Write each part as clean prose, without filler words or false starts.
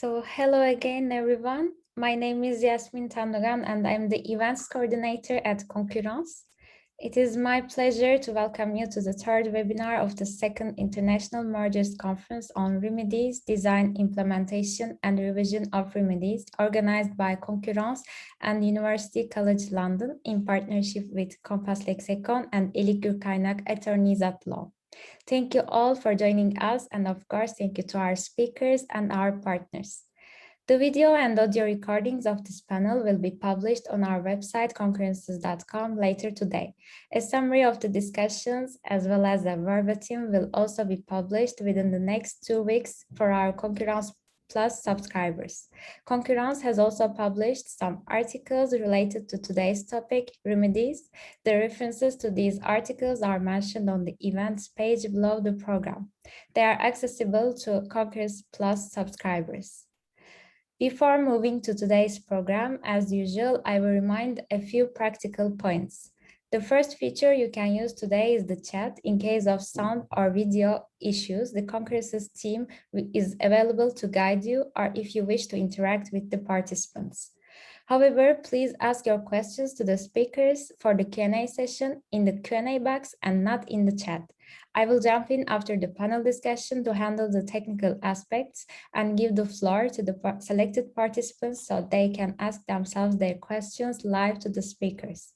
So hello again, everyone. My name is Yasmin Tandogan and I'm the events coordinator at Concurrence. It is my pleasure to welcome you to the third webinar of the second International Mergers Conference on Remedies, Design, Implementation and Revision of Remedies, organized by Concurrence and University College London in partnership with Compass Lexecon and ELIG Gürkaynak Attorneys at Law. Thank you all for joining us, and of course, thank you to our speakers and our partners. The video and audio recordings of this panel will be published on our website, concurrences.com, later today. A summary of the discussions, as well as a verbatim, will also be published within the next 2 weeks for our Concurrence Plus subscribers. Concurrence has also published some articles related to today's topic, remedies. The references to these articles are mentioned on the events page below the program. They are accessible to Concurrence Plus subscribers. Before moving to today's program, as usual, I will remind a few practical points. The first feature you can use today is the chat. In case of sound or video issues, the Concurrences team is available to guide you or if you wish to interact with the participants. However, please ask your questions to the speakers for the Q&A session in the Q&A box and not in the chat. I will jump in after the panel discussion to handle the technical aspects and give the floor to the selected participants so they can ask themselves their questions live to the speakers.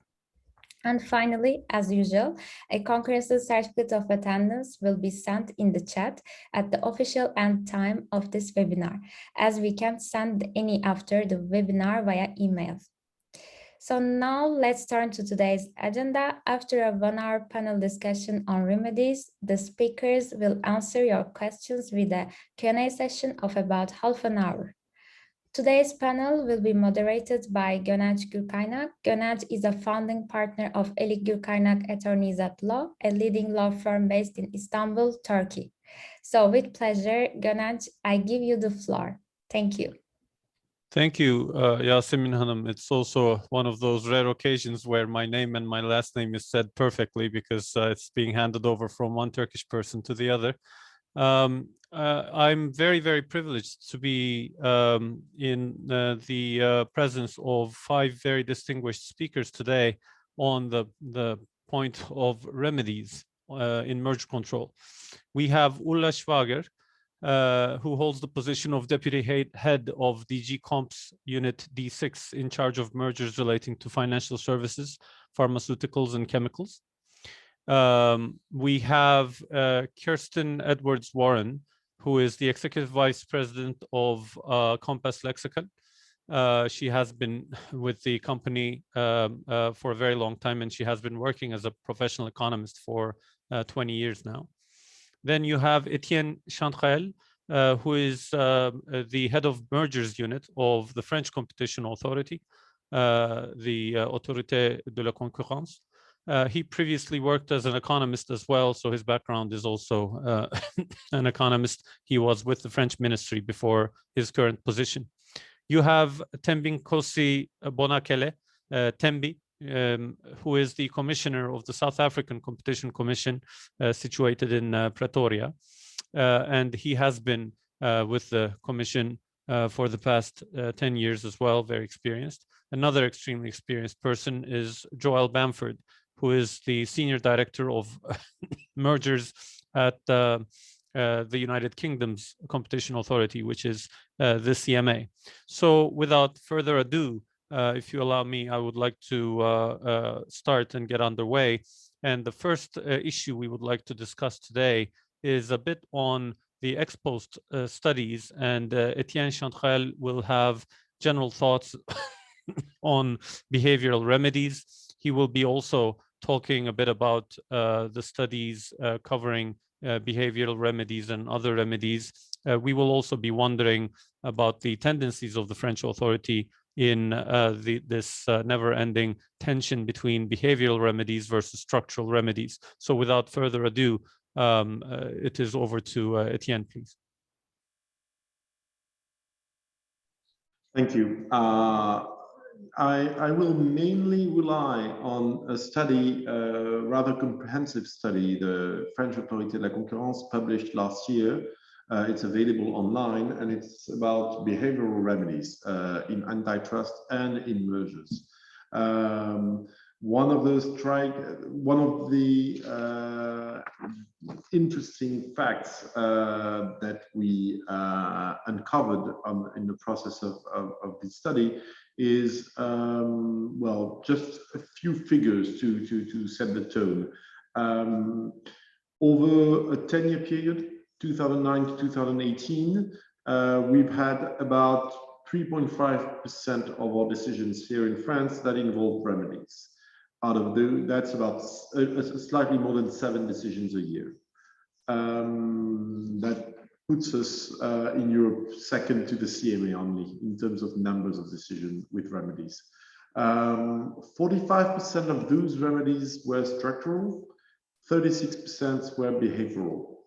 And finally, as usual, a Concurrences certificate of attendance will be sent in the chat at the official end time of this webinar, as we can't send any after the webinar via email. So now let's turn to today's agenda. After a 1-hour panel discussion on remedies, the speakers will answer your questions with a Q&A session of about half an hour. Today's panel will be moderated by Gönenç Gürkaynak. Gönenç is a founding partner of ELIG Gürkaynak Attorneys at Law, a leading law firm based in Istanbul, Turkey. So with pleasure, Gönenç, I give you the floor. Thank you. Thank you, Yasemin Hanım. It's also one of those rare occasions where my name and my last name is said perfectly because it's being handed over from one Turkish person to the other. I'm very, very privileged to be in the presence of 5 very distinguished speakers today on the point of remedies in merger control. We have Ulla Schwager, who holds the position of Deputy Head of DG Comps Unit D6 in charge of mergers relating to financial services, pharmaceuticals, and chemicals. We have Kirsten Edwards-Warren, who is the Executive Vice President of Compass Lexecon. She has been with the company for a very long time, and she has been working as a professional economist for 20 years now. Then you have Etienne Chantrel, who is the head of mergers unit of the French Competition Authority, the Autorité de la Concurrence. He previously worked as an economist as well, so his background is also an economist. He was with the French ministry before his current position. You have Tembinkosi Bonakele, Tembi, who is the commissioner of the South African Competition Commission situated in Pretoria. And he has been with the commission for the past 10 years as well, very experienced. Another extremely experienced person is Joel Bamford, who is the Senior Director of Mergers at the United Kingdom's Competition Authority, which is the CMA. So without further ado, if you allow me, I would like to start and get underway. And the first issue we would like to discuss today is a bit on the ex post studies, and Etienne Chantrel will have general thoughts on behavioral remedies. He will be also talking a bit about the studies covering behavioral remedies and other remedies. We will also be wondering about the tendencies of the French authority in this never-ending tension between behavioral remedies versus structural remedies. So without further ado, it is over to Etienne, please. Thank you. I will mainly rely on a study, a rather comprehensive study, the French Autorité de la Concurrence published last year It's available online, and it's about behavioral remedies in antitrust and in mergers. One of the interesting facts that we uncovered in the process of this study is, well, just a few figures to set the tone. Over a 10-year period, 2009 to 2018, we've had about 3.5% of our decisions here in France that involve remedies. Out of that's about slightly more than 7 decisions a year. That puts us in Europe second to the CMA only in terms of numbers of decisions with remedies. 45% of those remedies were structural, 36% were behavioral,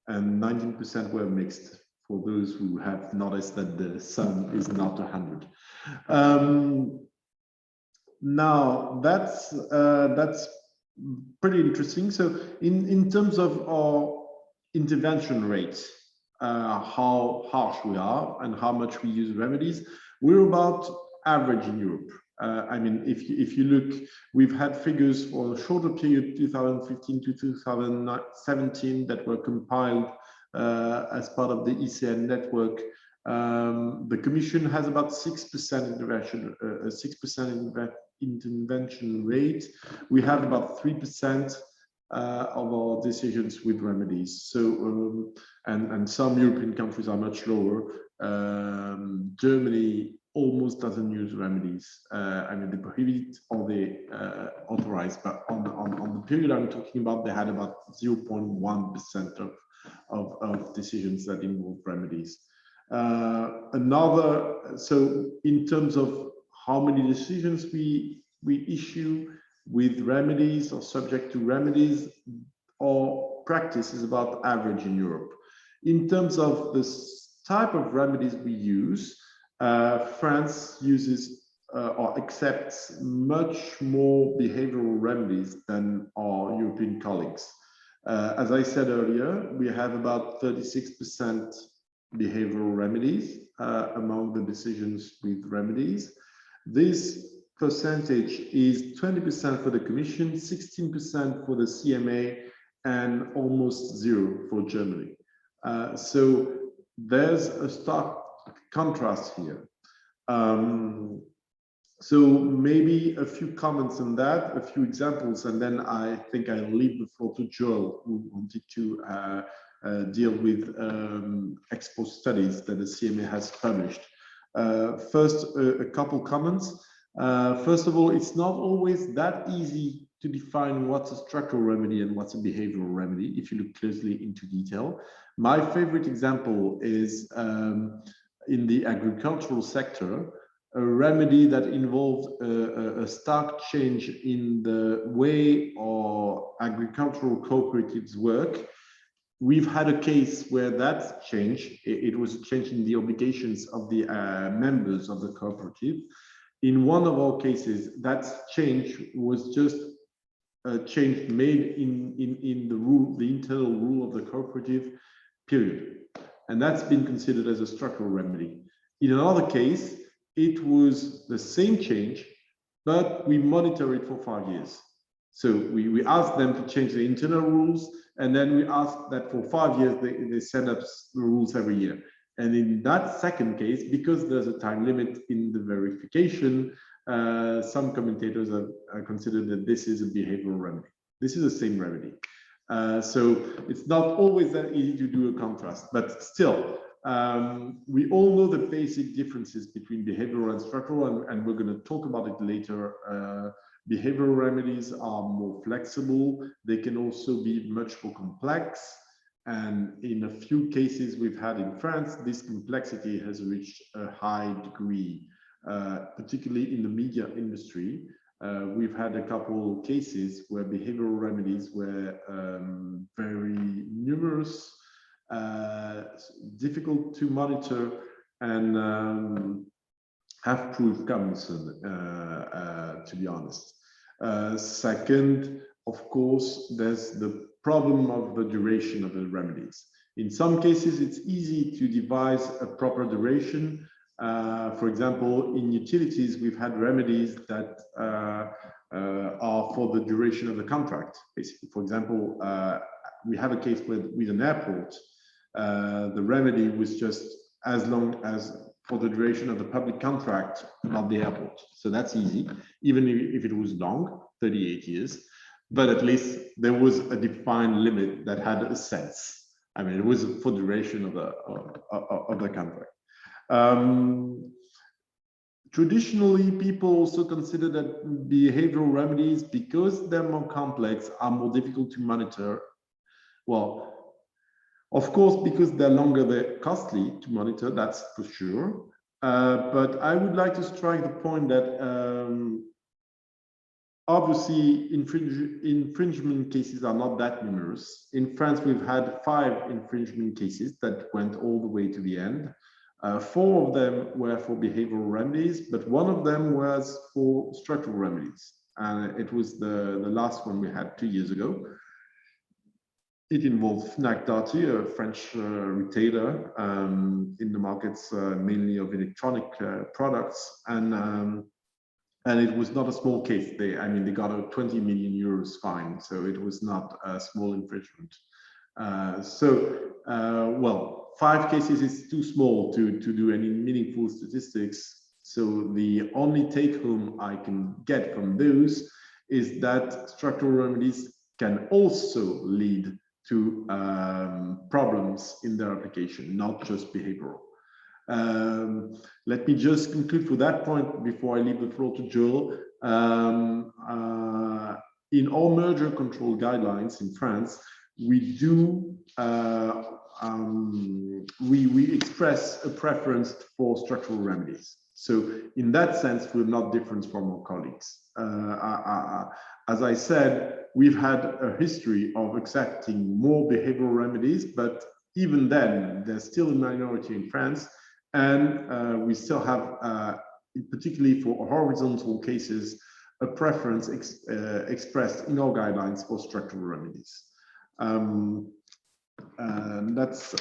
and 19% were mixed, for those who have noticed that the sum is not 100. Now, that's pretty interesting. So in terms of our intervention rates, how harsh we are and how much we use remedies, we're about average in Europe. I mean, if you look, we've had figures for a shorter period, 2015 to 2017, that were compiled as part of the ECL network. The Commission has about 6% intervention, 6% intervention rate. We have about 3% of our decisions with remedies. So, and some European countries are much lower. Germany almost doesn't use remedies. I mean, they prohibit or they authorize, but on the period I'm talking about, they had about 0.1% of decisions that involve remedies. So in terms of how many decisions we issue with remedies or subject to remedies, our practice is about average in Europe. In terms of the type of remedies we use, France uses or accepts much more behavioral remedies than our European colleagues. As I said earlier, we have about 36% behavioral remedies among the decisions with remedies. This percentage is 20% for the Commission, 16% for the CMA, and almost 0 for Germany. So there's a stark contrast here. So maybe a few comments on that, a few examples, and then I think I'll leave the floor to Joel, who wanted to deal with ex post studies that the CMA has published. First, a couple comments. First of all, it's not always that easy to define what's a structural remedy and what's a behavioral remedy if you look closely into detail. My favorite example is in the agricultural sector, a remedy that involved a stark change in the way our agricultural cooperatives work. We've had a case where that change, it was a change in the obligations of the members of the cooperative. In one of our cases, that change was just a change made in the rule, the internal rule of the cooperative, period. And that's been considered as a structural remedy. In another case, it was the same change, but we monitor it for 5 years. So we asked them to change the internal rules, and then we asked that for 5 years, they send us the rules every year. And in that second case, because there's a time limit in the verification, some commentators have considered that this is a behavioral remedy. This is the same remedy. So it's not always that easy to do a contrast, but still, we all know the basic differences between behavioral and structural, and we're going to talk about it later. Behavioral remedies are more flexible. They can also be much more complex. And in a few cases we've had in France, this complexity has reached a high degree, particularly in the media industry. We've had a couple cases where behavioral remedies were very numerous, difficult to monitor, and have proved cumbersome, to be honest. Second, of course, there's the problem of the duration of the remedies. In some cases, it's easy to devise a proper duration. For example, in utilities, we've had remedies that are for the duration of the contract. Basically, for example, we have a case with an airport. The remedy was just as long as for the duration of the public contract, not the airport. So that's easy, even if it was long, 38 years. But at least there was a defined limit that had a sense. I mean, it was for duration of the contract. Traditionally, people also consider that behavioral remedies, because they're more complex, are more difficult to monitor. Well, of course, because they're longer, they're costly to monitor, that's for sure. But I would like to strike the point that obviously infringement cases are not that numerous. In France, we've had 5 infringement cases that went all the way to the end. 4 of them were for behavioral remedies, but 1 of them was for structural remedies. And it was the last one we had 2 years ago. It involved Fnac Darty, a French retailer in the markets mainly of electronic products, and it was not a small case. They got a 20 million euros fine, so it was not a small infringement. Well, 5 cases is too small to do any meaningful statistics. So the only take home I can get from those is that structural remedies can also lead to problems in their application, not just behavioral. Let me just conclude for that point before I leave the floor to Joel. In all merger control guidelines in France, we do we express a preference for structural remedies. So in that sense, we're not different from our colleagues. As I said, we've had a history of accepting more behavioral remedies, but even then, there's still a minority in France, and we still have, particularly for horizontal cases, a preference expressed in our guidelines for structural remedies. That's,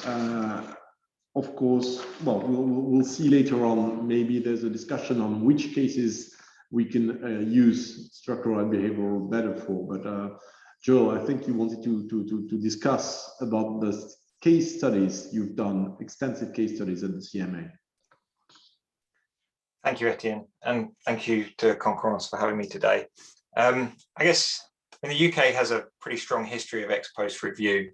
of course, well, we'll see later on. Maybe there's a discussion on which cases we can use structural and behavioral better for. But Joel, I think you wanted to discuss about the case studies you've done, extensive case studies at the CMA. Thank you, Etienne, and thank you to Concurrence for having me today. I guess the UK has a pretty strong history of ex post review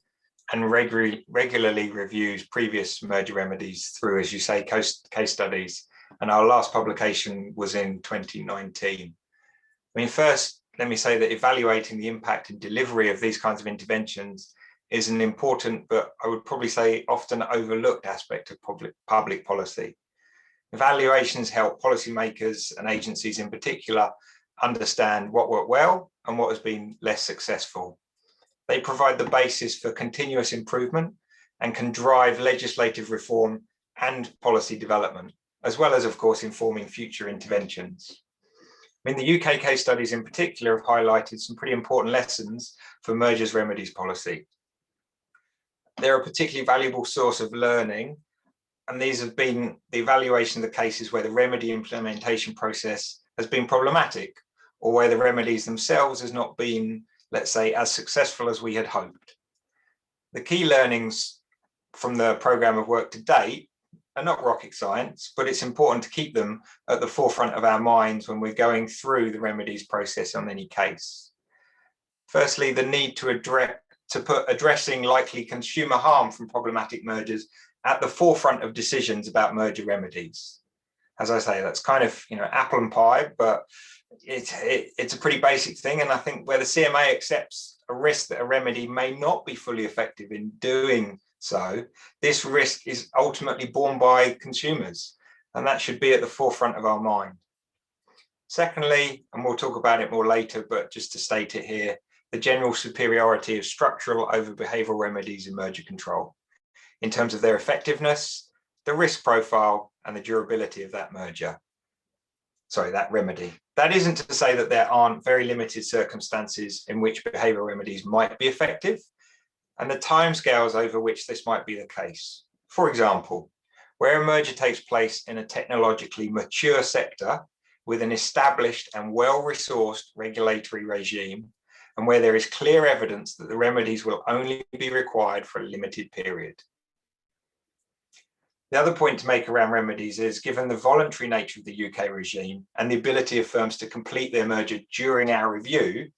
and regularly reviews previous merger remedies through, as you say, case studies. And our last publication was in 2019. I mean, first, let me say that evaluating the impact and delivery of these kinds of interventions is an important, but I would probably say often overlooked aspect of public policy. Evaluations help policymakers and agencies in particular understand what worked well and what has been less successful. They provide the basis for continuous improvement and can drive legislative reform and policy development, as well as, of course, informing future interventions. I mean, the UK case studies in particular have highlighted some pretty important lessons for mergers remedies policy. They're a particularly valuable source of learning, and these have been the evaluation of the cases where the remedy implementation process has been problematic, or where the remedies themselves has not been, let's say, as successful as we had hoped. The key learnings from the programme of work to date are not rocket science, but it's important to keep them at the forefront of our minds when we're going through the remedies process on any case. Firstly, the need to put addressing likely consumer harm from problematic mergers at the forefront of decisions about merger remedies. As I say, that's kind of, apple and pie, but it's a pretty basic thing. And I think where the CMA accepts a risk that a remedy may not be fully effective in doing so, this risk is ultimately borne by consumers, and that should be at the forefront of our mind. Secondly, and we'll talk about it more later, but just to state it here, the general superiority of structural over behavioural remedies in merger control in terms of their effectiveness, the risk profile, and the durability of that that remedy. That isn't to say that there aren't very limited circumstances in which behavioural remedies might be effective. and the timescales over which this might be the case. For example, where a merger takes place in a technologically mature sector with an established and well-resourced regulatory regime, and where there is clear evidence that the remedies will only be required for a limited period. The other point to make around remedies is, given the voluntary nature of the UK regime and the ability of firms to complete their merger during our review,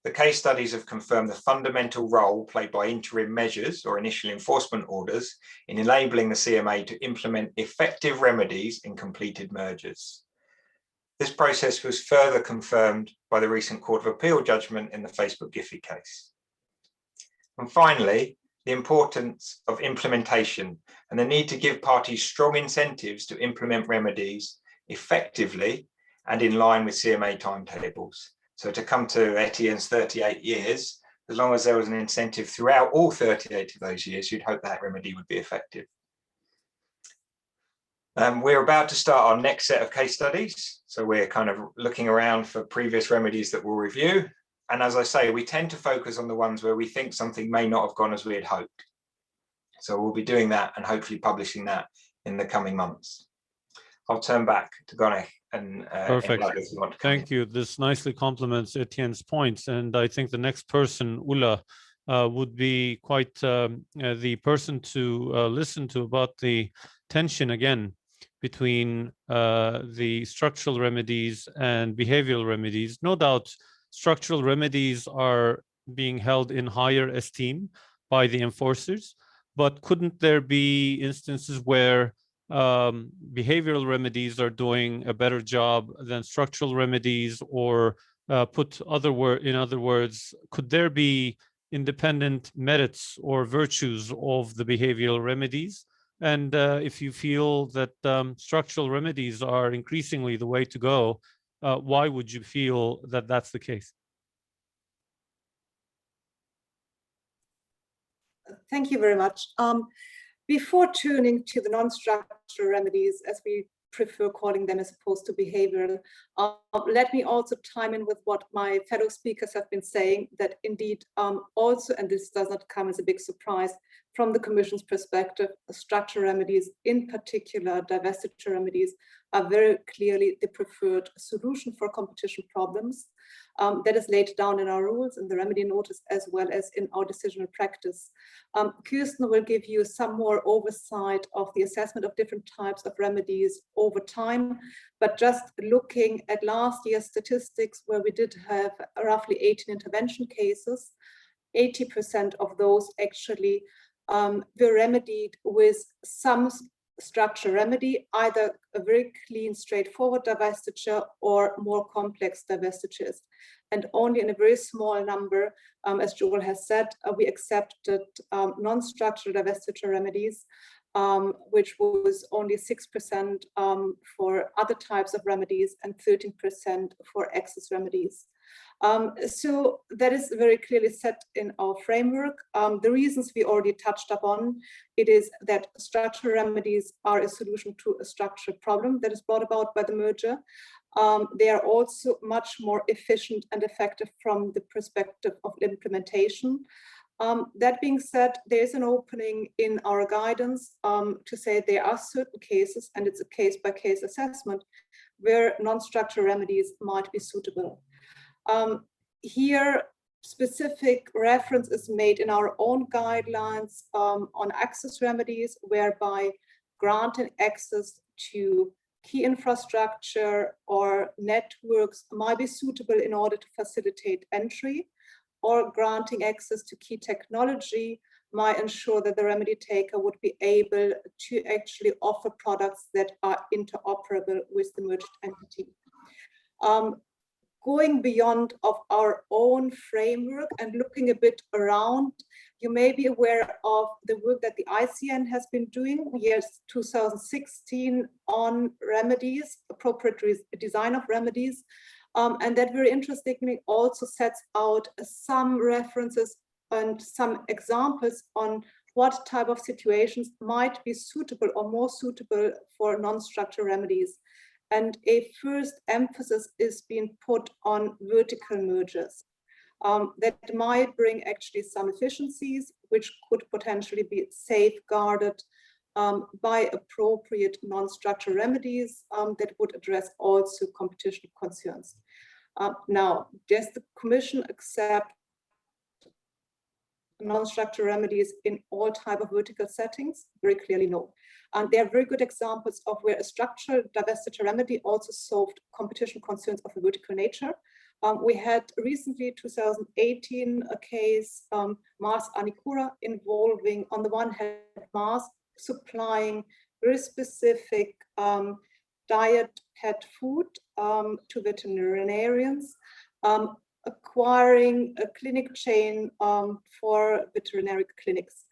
the case studies have confirmed the fundamental role played by interim measures or initial enforcement orders in enabling the CMA to implement effective remedies in completed mergers. This process was further confirmed by the recent Court of Appeal judgment in the Facebook Giphy case. And finally, the importance of implementation and the need to give parties strong incentives to implement remedies effectively and in line with CMA timetables. So to come to Etienne's 38 years, as long as there was an incentive throughout all 38 of those years, you'd hope that remedy would be effective. We're about to start our next set of case studies. So we're kind of looking around for previous remedies that we'll review. And as I say, we tend to focus on the ones where we think something may not have gone as we had hoped. So we'll be doing that and hopefully publishing that in the coming months. I'll turn back to Gönenç and Perfect. if you want to Thank you. This nicely complements Etienne's points. And I think the next person, Ulla, would be quite the person to listen to about the tension again between the structural remedies and behavioral remedies. No doubt, structural remedies are being held in higher esteem by the enforcers, but couldn't there be instances where behavioral remedies are doing a better job than structural remedies, or in other words, could there be independent merits or virtues of the behavioral remedies? And if you feel that structural remedies are increasingly the way to go, why would you feel that that's the case? Thank you very much. Before turning to the non-structural remedies, as we prefer calling them as opposed to behavioral, let me also chime in with what my fellow speakers have been saying, that indeed also, and this does not come as a big surprise, from the Commission's perspective, structural remedies, in particular divestiture remedies, are very clearly the preferred solution for competition problems. That is laid down in our rules, in the remedy notice, as well as in our decisional practice. Kirsten will give you some more oversight of the assessment of different types of remedies over time, but just looking at last year's statistics, where we did have roughly 18 intervention cases, 80% of those actually were remedied with some structural remedy, either a very clean, straightforward divestiture or more complex divestitures. And only in a very small number, as Joel has said, we accepted non-structural divestiture remedies, which was only 6% for other types of remedies and 13% for excess remedies. So that is very clearly set in our framework. The reasons we already touched upon, it is that structural remedies are a solution to a structural problem that is brought about by the merger. They are also much more efficient and effective from the perspective of implementation. That being said, there is an opening in our guidance to say there are certain cases, and it's a case-by-case assessment, where non-structural remedies might be suitable. Here, specific reference is made in our own guidelines on access remedies, whereby granting access to key infrastructure or networks might be suitable in order to facilitate entry, or granting access to key technology might ensure that the remedy taker would be able to actually offer products that are interoperable with the merged entity. Going beyond of our own framework and looking a bit around, you may be aware of the work that the ICN has been doing, years 2016, on remedies, appropriate design of remedies. And that very interestingly also sets out some references and some examples on what type of situations might be suitable or more suitable for non-structural remedies. And a first emphasis is being put on vertical mergers. That might bring actually some efficiencies. which could potentially be safeguarded by appropriate non-structural remedies that would address also competition concerns. Now, does the Commission accept non-structural remedies in all type of vertical settings? Very clearly no. And there are very good examples of where a structural divestiture remedy also solved competition concerns of a vertical nature. We had recently, 2018, a case, Mars Anikura, involving, on the one hand, Mars supplying very specific diet pet food to veterinarians, acquiring a clinic chain for veterinary clinics.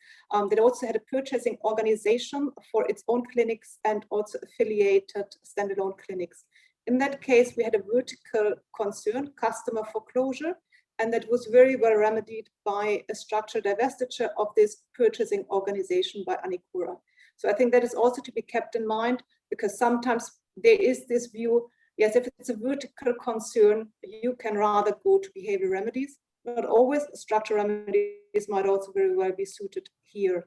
They also had a purchasing organization for its own clinics and also affiliated standalone clinics. In that case, we had a vertical concern, customer foreclosure, and that was very well remedied by a structural divestiture of this purchasing organization by Anikura. So I think that is also to be kept in mind, because sometimes there is this view, yes, if it's a vertical concern, you can rather go to behavior remedies. Not always. Structural remedies might also very well be suited here.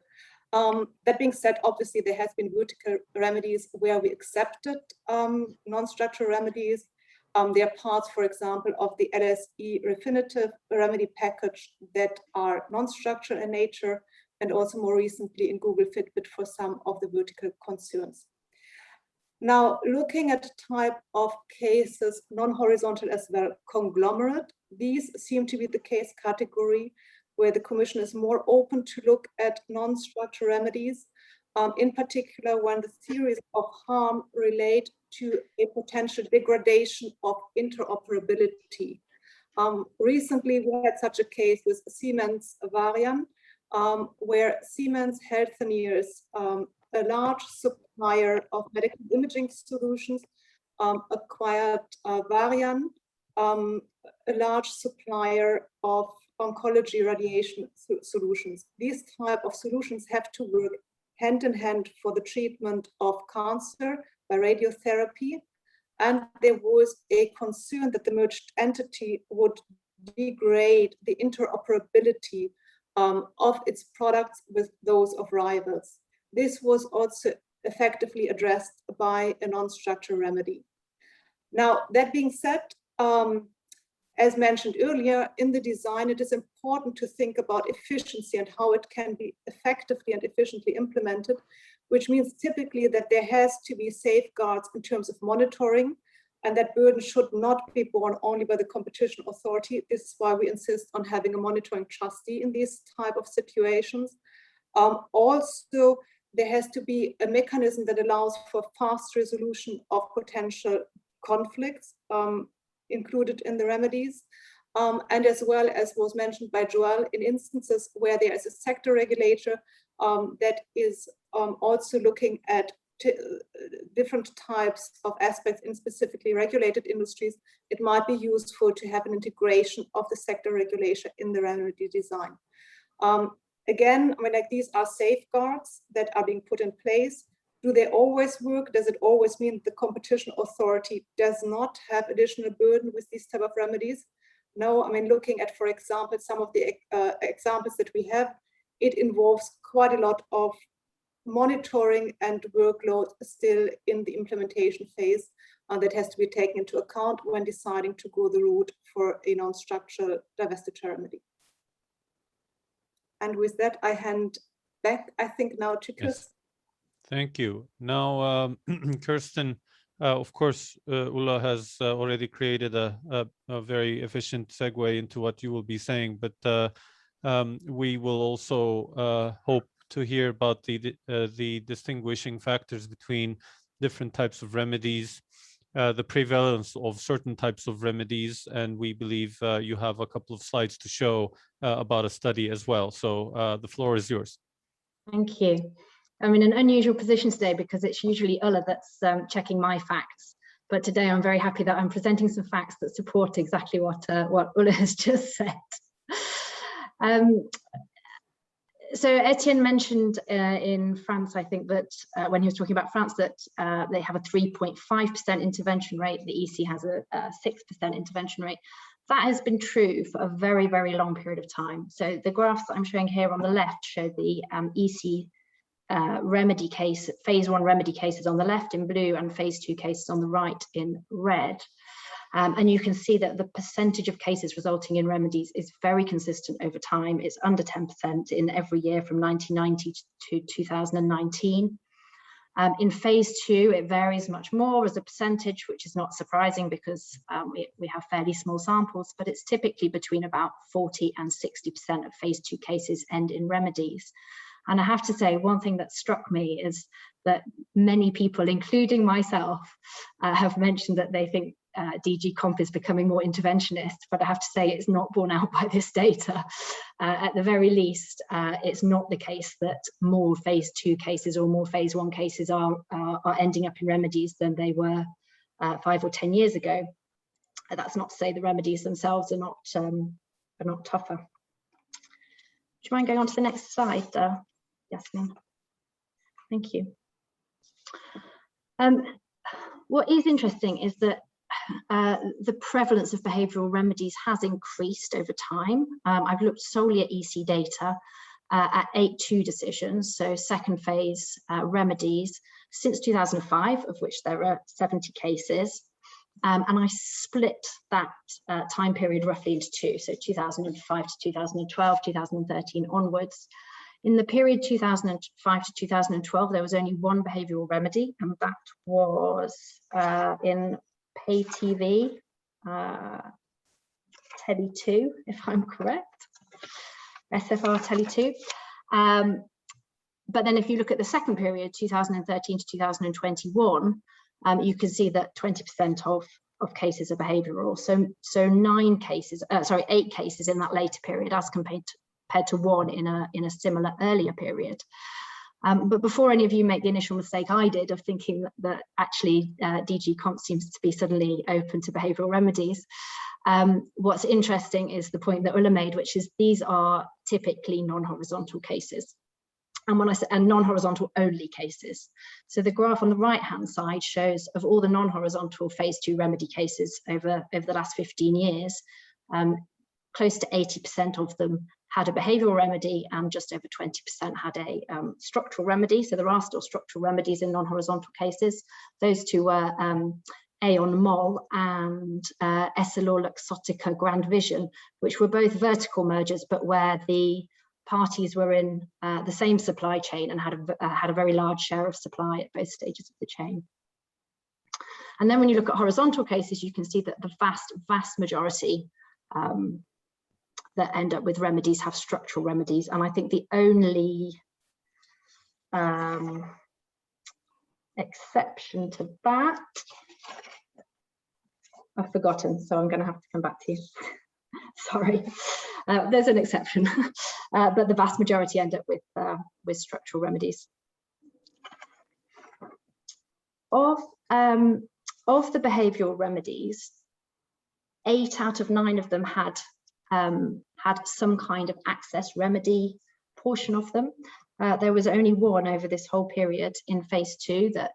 That being said, obviously there has been vertical remedies where we accepted non-structural remedies. There are parts, for example, of the LSE Refinitiv remedy package that are non-structural in nature, and also more recently in Google Fitbit for some of the vertical concerns. Now, looking at type of cases, non-horizontal as well, conglomerate, these seem to be the case category where the Commission is more open to look at non-structural remedies, in particular when the theories of harm relate to a potential degradation of interoperability. Recently, we had such a case with Siemens Varian, where Siemens Healthineers, a large supplier of medical imaging solutions, acquired Varian, a large supplier of oncology radiation solutions. These type of solutions have to work hand in hand for the treatment of cancer by radiotherapy. And there was a concern that the merged entity would degrade the interoperability of its products with those of rivals. This was also effectively addressed by a non-structural remedy. Now, that being said, as mentioned earlier, in the design, it is important to think about efficiency and how it can be effectively and efficiently implemented, which means typically that there has to be safeguards in terms of monitoring, and that burden should not be borne only by the competition authority. This is why we insist on having a monitoring trustee in these type of situations. Also, there has to be a mechanism that allows for fast resolution of potential conflicts included in the remedies. And as well as was mentioned by Joel, in instances where there is a sector regulator that is also looking at different types of aspects in specifically regulated industries, it might be useful to have an integration of the sector regulation in the remedy design. Again, I mean, like, these are safeguards that are being put in place. Do they always work? Does it always mean the competition authority does not have additional burden with these type of remedies? No, I mean, looking at, for example, some of the examples that we have, it involves quite a lot of monitoring and workload still in the implementation phase that has to be taken into account when deciding to go the route for a non-structural divestiture remedy. And with that, I hand back, I think, now to Kirsten. Yes. Thank you. Now, Kirsten, of course, Ulla has already created a very efficient segue into what you will be saying, but we will also hope to hear about the distinguishing factors between different types of remedies, the prevalence of certain types of remedies, and we believe you have a couple of slides to show about a study as well. So the floor is yours. Thank you. I'm in an unusual position today because it's usually Ulla that's checking my facts, but today I'm very happy that I'm presenting some facts that support exactly what Ulla has just said. So Etienne mentioned in France, I think that when he was talking about France, that they have a 3.5% intervention rate. The EC has a 6% intervention rate. That has been true for a very, very long period of time. So the graphs that I'm showing here on the left show the EC remedy case, phase 1 remedy cases on the left in blue and phase 2 cases on the right in red. And you can see that the percentage of cases resulting in remedies is very consistent over time. It's under 10% in every year from 1990 to 2019. In phase 2, it varies much more as a percentage, which is not surprising because we have fairly small samples, but it's typically between about 40 and 60% of phase 2 cases end in remedies. And I have to say, one thing that struck me is that many people, including myself, have mentioned that they think DG Comp is becoming more interventionist, but I have to say it's not borne out by this data. At the very least, it's not the case that more phase 2 cases or more phase 1 cases are ending up in remedies than they were 5 or 10 years ago. That's not to say the remedies themselves are not tougher. Do you mind going on to the next slide, Yasmin? Thank you. What is interesting is that the prevalence of behavioural remedies has increased over time. I've looked solely at EC data at 8.2 decisions, so second phase remedies since 2005, of which there are 70 cases. And I split that time period roughly into two, so 2005 to 2012, 2013 onwards. In the period 2005 to 2012, there was only one behavioural remedy, and that was in pay TV, Telly 2, if I'm correct, SFR Telly 2. But then if you look at the second period, 2013 to 2021, you can see that 20% of cases are behavioural. So 8 cases in that later period as compared to 1 in a similar earlier period. But before any of you make the initial mistake I did of thinking that actually DG Comp seems to be suddenly open to behavioural remedies, what's interesting is the point that Ulla made, which is these are typically non-horizontal cases. And when I say non-horizontal only cases. So the graph on the right-hand side shows of all the non-horizontal phase 2 remedy cases over the last 15 years, close to 80% of them had a behavioural remedy and just over 20% had a structural remedy. So there are still structural remedies in non-horizontal cases. Those two were Aon Moll and Essilor-Luxottica Grand Vision, which were both vertical mergers, but where the parties were in the same supply chain and had a very large share of supply at both stages of the chain. And then when you look at horizontal cases, you can see that the vast majority that end up with remedies have structural remedies. And I think the only exception to that, I've forgotten, so I'm going to have to come back to you. Sorry, there's an exception, but the vast majority end up with structural remedies. Of the behavioural remedies, 8 out of 9 of them had some kind of access remedy portion of them. There was only 1 over this whole period in phase 2 that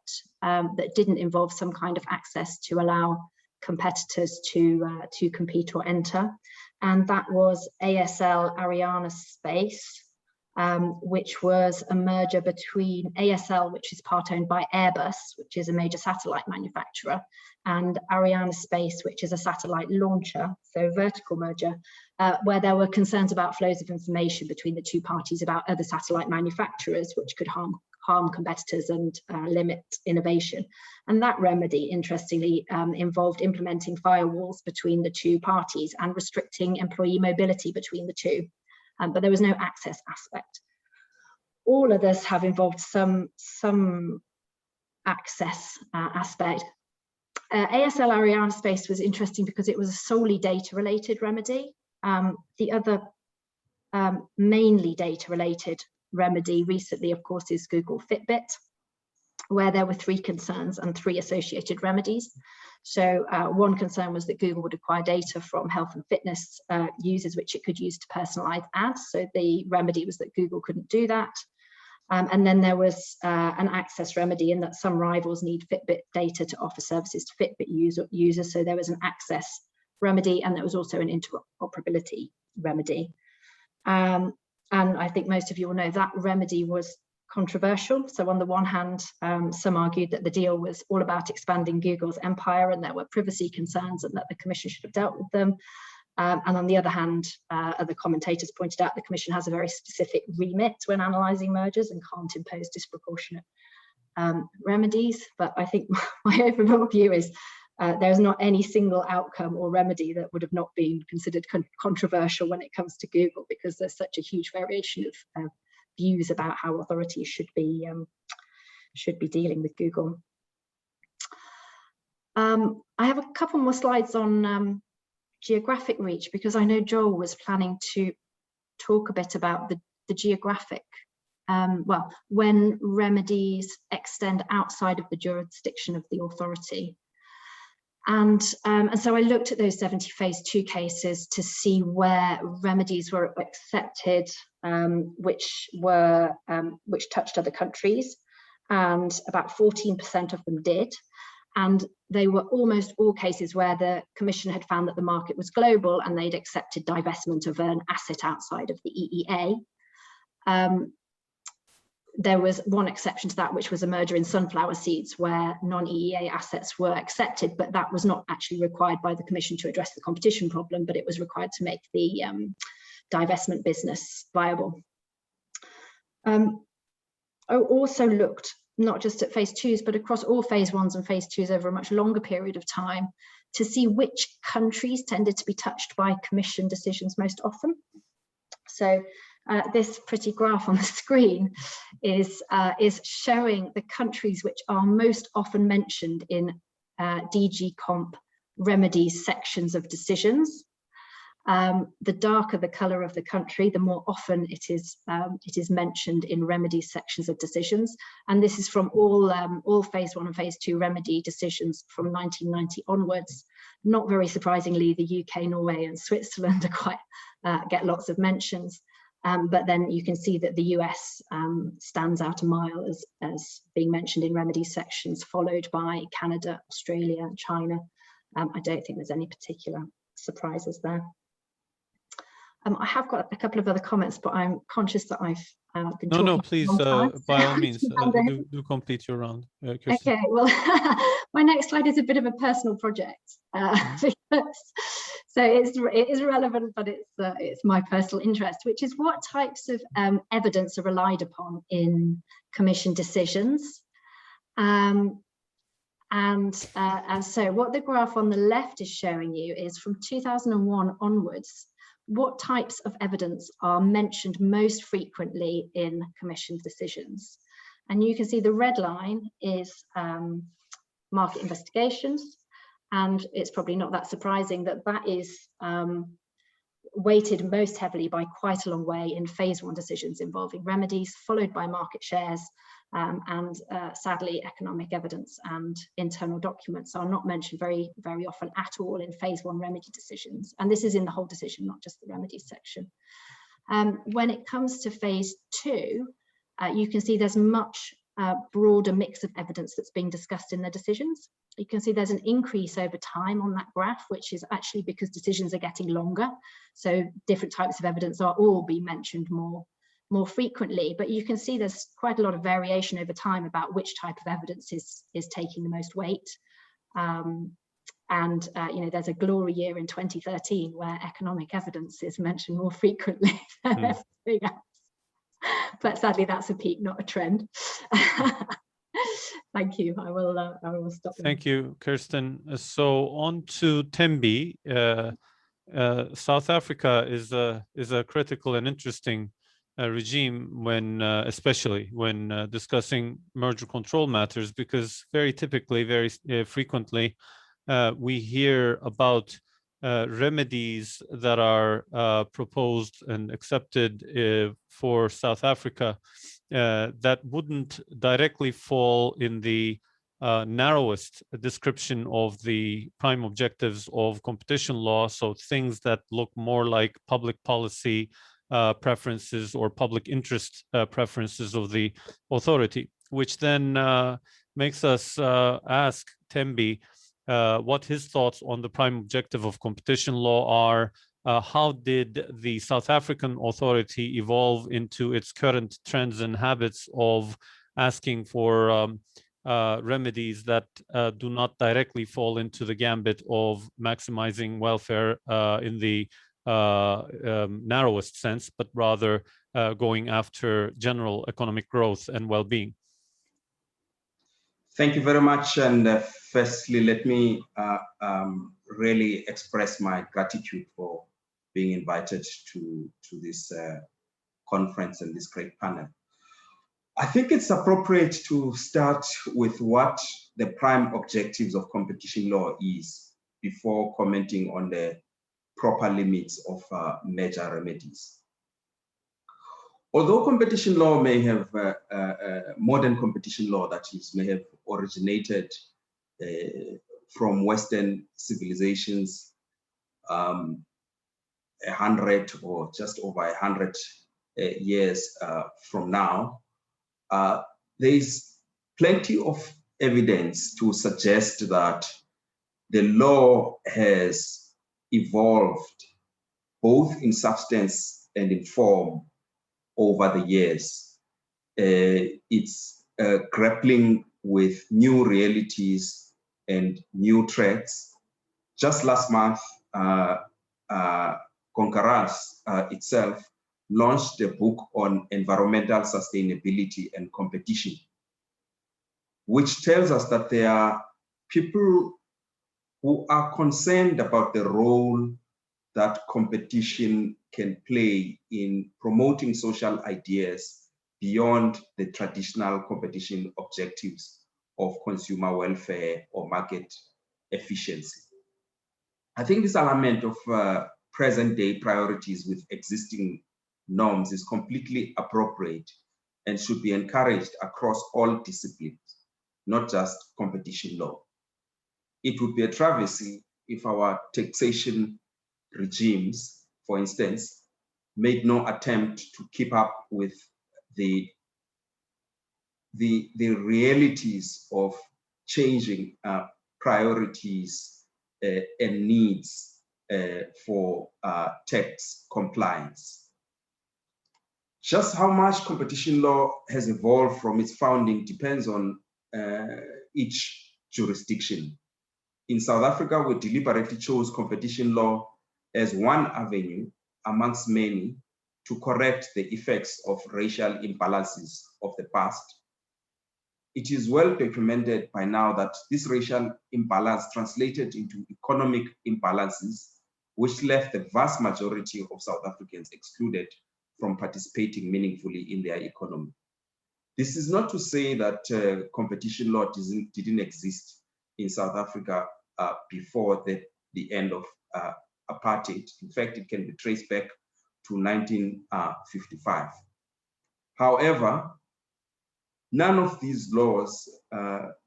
didn't involve some kind of access to allow competitors to compete or enter, and that was ASL Arianespace, which was a merger between ASL, which is part owned by Airbus, which is a major satellite manufacturer, and Arianespace, which is a satellite launcher, so vertical merger, where there were concerns about flows of information between the two parties about other satellite manufacturers, which could harm competitors and limit innovation. And that remedy, interestingly, involved implementing firewalls between the two parties and restricting employee mobility between the two. But there was no access aspect. All others have involved some access aspect. ASL Arianespace was interesting because it was a solely data-related remedy. The other mainly data-related remedy recently, of course, is Google Fitbit, where there were 3 concerns and 3 associated remedies. So one concern was that Google would acquire data from health and fitness users, which it could use to personalize ads. So the remedy was that Google couldn't do that. And then there was an access remedy in that some rivals need Fitbit data to offer services to Fitbit users. So there was an access remedy, and there was also an interoperability remedy. And I think most of you will know that remedy was controversial. So on the one hand, some argued that the deal was all about expanding Google's empire and there were privacy concerns and that the Commission should have dealt with them. And on the other hand, other commentators pointed out the Commission has a very specific remit when analysing mergers and can't impose disproportionate remedies. But I think my overall view is there's not any single outcome or remedy that would have not been considered controversial when it comes to Google, because there's such a huge variation of views about how authorities should be dealing with Google. I have a couple more slides on geographic reach, because I know Joel was planning to talk a bit about the geographic, well, when remedies extend outside of the jurisdiction of the authority. And so I looked at those 70 phase 2 cases to see where remedies were accepted, which touched other countries, and about 14% of them did. And they were almost all cases where the Commission had found that the market was global and they'd accepted divestment of an asset outside of the EEA. There was one exception to that, which was a merger in sunflower seeds, where non-EEA assets were accepted, but that was not actually required by the Commission to address the competition problem, but it was required to make the divestment business viable. I also looked not just at phase 2s, but across all phase 1s and phase 2s over a much longer period of time to see which countries tended to be touched by Commission decisions most often. So this pretty graph on the screen is showing the countries which are most often mentioned in DG Comp remedies sections of decisions. The darker the colour of the country, the more often it is mentioned in remedies sections of decisions. And this is from all phase 1 and phase 2 remedy decisions from 1990 onwards. Not very surprisingly, the UK, Norway and Switzerland are quite get lots of mentions. But then you can see that the US stands out a mile as being mentioned in remedies sections, followed by Canada, Australia, China. I don't think there's any particular surprises there. I have got a couple of other comments, but I'm conscious that I've been talking. No, please, by all means, do complete your round. Okay, well, my next slide is a bit of a personal project. So it is relevant, but it's my personal interest, which is what types of evidence are relied upon in Commission decisions. And so what the graph on the left is showing you is from 2001 onwards, what types of evidence are mentioned most frequently in Commission decisions. And you can see the red line is market investigations. And it's probably not that surprising that that is weighted most heavily by quite a long way in phase 1 decisions involving remedies, followed by market shares, and sadly, economic evidence and internal documents are not mentioned very, very often at all in phase 1 remedy decisions. And this is in the whole decision, not just the remedies section. When it comes to phase 2, you can see there's much broader mix of evidence that's being discussed in the decisions. You can see there's an increase over time on that graph, which is actually because decisions are getting longer. So different types of evidence are all being mentioned more frequently, but you can see there's quite a lot of variation over time about which type of evidence is taking the most weight. You know, there's a glory year in 2013 where economic evidence is mentioned more frequently than everything else. But sadly, that's a peak, not a trend. Thank you. I will stop. Thank you, Kirsten. So on to Tembi. South Africa is a critical and interesting regime when, especially when discussing merger control matters, because very typically, very frequently, we hear about remedies that are proposed and accepted for South Africa that wouldn't directly fall in the narrowest description of the prime objectives of competition law. So things that look more like public policy preferences or public interest preferences of the authority, which then makes us ask Tembi what his thoughts on the prime objective of competition law are. How did the South African authority evolve into its current trends and habits of asking for remedies that do not directly fall into the gambit of maximizing welfare in the narrowest sense, but rather going after general economic growth and well-being? Thank you very much. And firstly, let me really express my gratitude for being invited to this conference and this great panel. I think it's appropriate to start with what the prime objectives of competition law is before commenting on the proper limits of major remedies. Although competition law may have, modern competition law that is, may have originated from Western civilizations 100 or just over 100 years from now, there is plenty of evidence to suggest that the law has evolved both in substance and in form over the years. It's grappling with new realities and new threats. Just last month, Concurrence itself launched a book on environmental sustainability and competition, which tells us that there are people who are concerned about the role that competition can play in promoting social ideas beyond the traditional competition objectives of consumer welfare or market efficiency. I think this alignment of present day priorities with existing norms is completely appropriate and should be encouraged across all disciplines, not just competition law. It would be a travesty if our taxation regimes, for instance, made no attempt to keep up with the realities of changing priorities and needs for tax compliance. Just how much competition law has evolved from its founding depends on each jurisdiction. In South Africa, we deliberately chose competition law as one avenue amongst many to correct the effects of racial imbalances of the past. It is well documented by now that this racial imbalance translated into economic imbalances, which left the vast majority of South Africans excluded from participating meaningfully in their economy. This is not to say that competition law didn't exist in South Africa before the end of apartheid. In fact, it can be traced back to 1955. However, none of these laws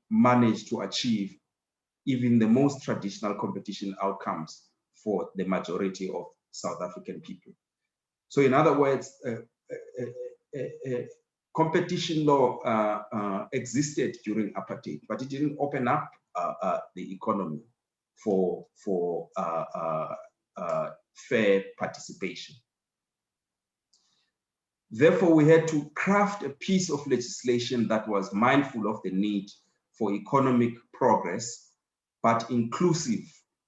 managed to achieve even the most traditional competition outcomes for the majority of South African people. So in other words, competition law existed during apartheid, but it didn't open up the economy for fair participation. Therefore, we had to craft a piece of legislation that was mindful of the need for economic progress, but inclusive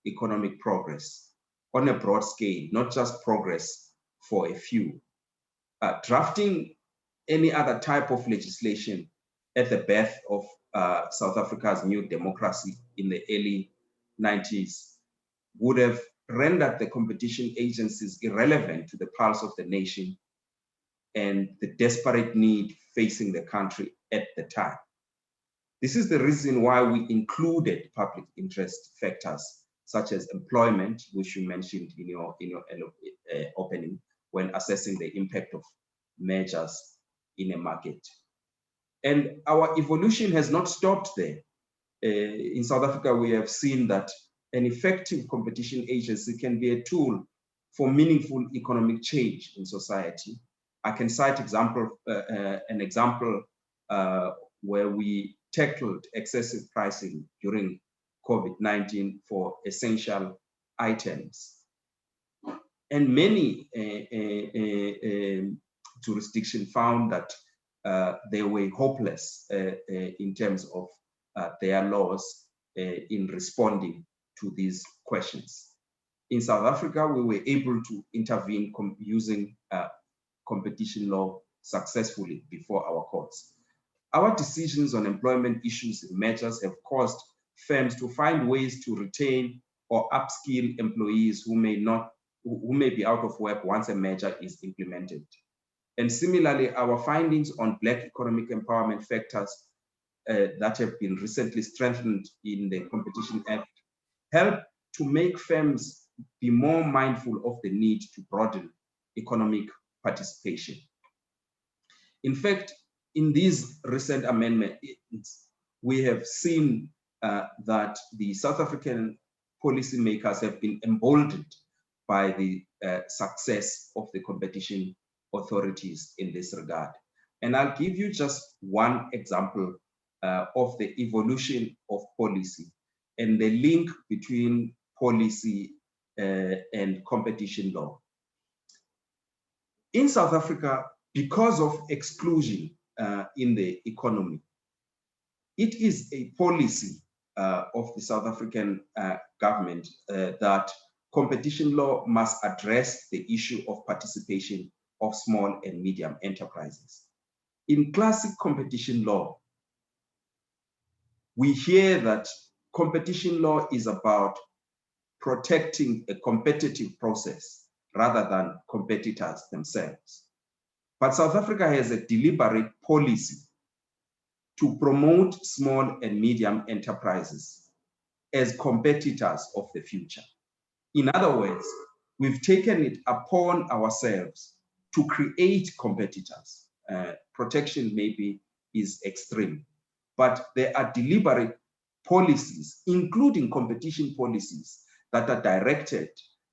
economic progress on a broad scale, not just progress for a few. Drafting any other type of legislation at the birth of South Africa's new democracy in the early 90s would have rendered the competition agencies irrelevant to the pulse of the nation and the desperate need facing the country at the time. This is the reason why we included public interest factors such as employment, which you mentioned in your opening, when assessing the impact of measures in a market. And our evolution has not stopped there. In South Africa, we have seen that an effective competition agency can be a tool for meaningful economic change in society. I can cite an example where we tackled excessive pricing during COVID-19 for essential items. And many jurisdictions found that they were hopeless in terms of their laws in responding to these questions. In South Africa, we were able to intervene using competition law successfully before our courts. Our decisions on employment issues and matters have caused firms to find ways to retain or upskill employees who may be out of work once a measure is implemented. And similarly, our findings on Black economic empowerment factors that have been recently strengthened in the Competition Act help to make firms be more mindful of the need to broaden economic participation. In fact, in these recent amendments, we have seen that the South African policymakers have been emboldened by the success of the competition authorities in this regard. And I'll give you just one example of the evolution of policy and the link between policy and competition law. In South Africa, because of exclusion in the economy, it is a policy of the South African government that competition law must address the issue of participation of small and medium enterprises. In classic competition law, we hear that competition law is about protecting a competitive process rather than competitors themselves. But South Africa has a deliberate policy to promote small and medium enterprises as competitors of the future. In other words, we've taken it upon ourselves to create competitors. Protection maybe is extreme, but there are deliberate policies, including competition policies, that are directed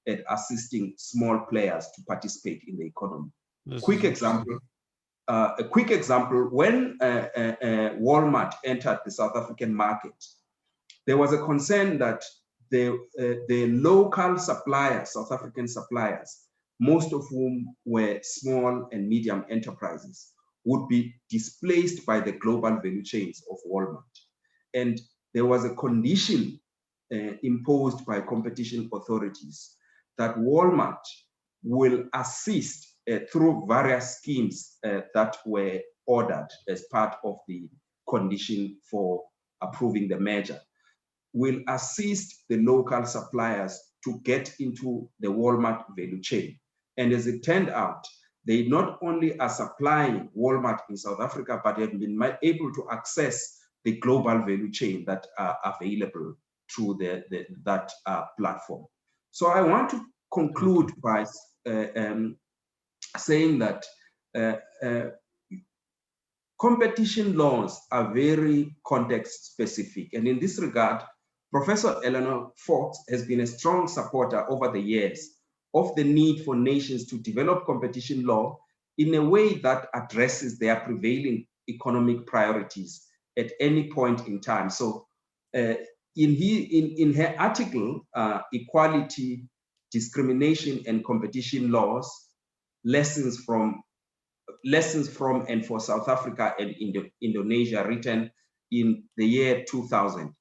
at assisting small players to participate in the economy. A quick example, when Walmart entered the South African market, there was a concern that the local suppliers, South African suppliers, most of whom were small and medium enterprises, would be displaced by the global value chains of Walmart. And there was a condition imposed by competition authorities that Walmart will assist through various schemes that were ordered as part of the condition for approving the measure, will assist the local suppliers to get into the Walmart value chain. And as it turned out, they not only are supplying Walmart in South Africa, but have been able to access the global value chain that are available through that platform. So I want to conclude by saying that competition laws are very context specific. And in this regard, Professor Eleanor Fox has been a strong supporter over the years of the need for nations to develop competition law in a way that addresses their prevailing economic priorities at any point in time. So in her article, Equality, Discrimination and Competition Laws, Lessons from and for South Africa and Indonesia, written in the year 2000,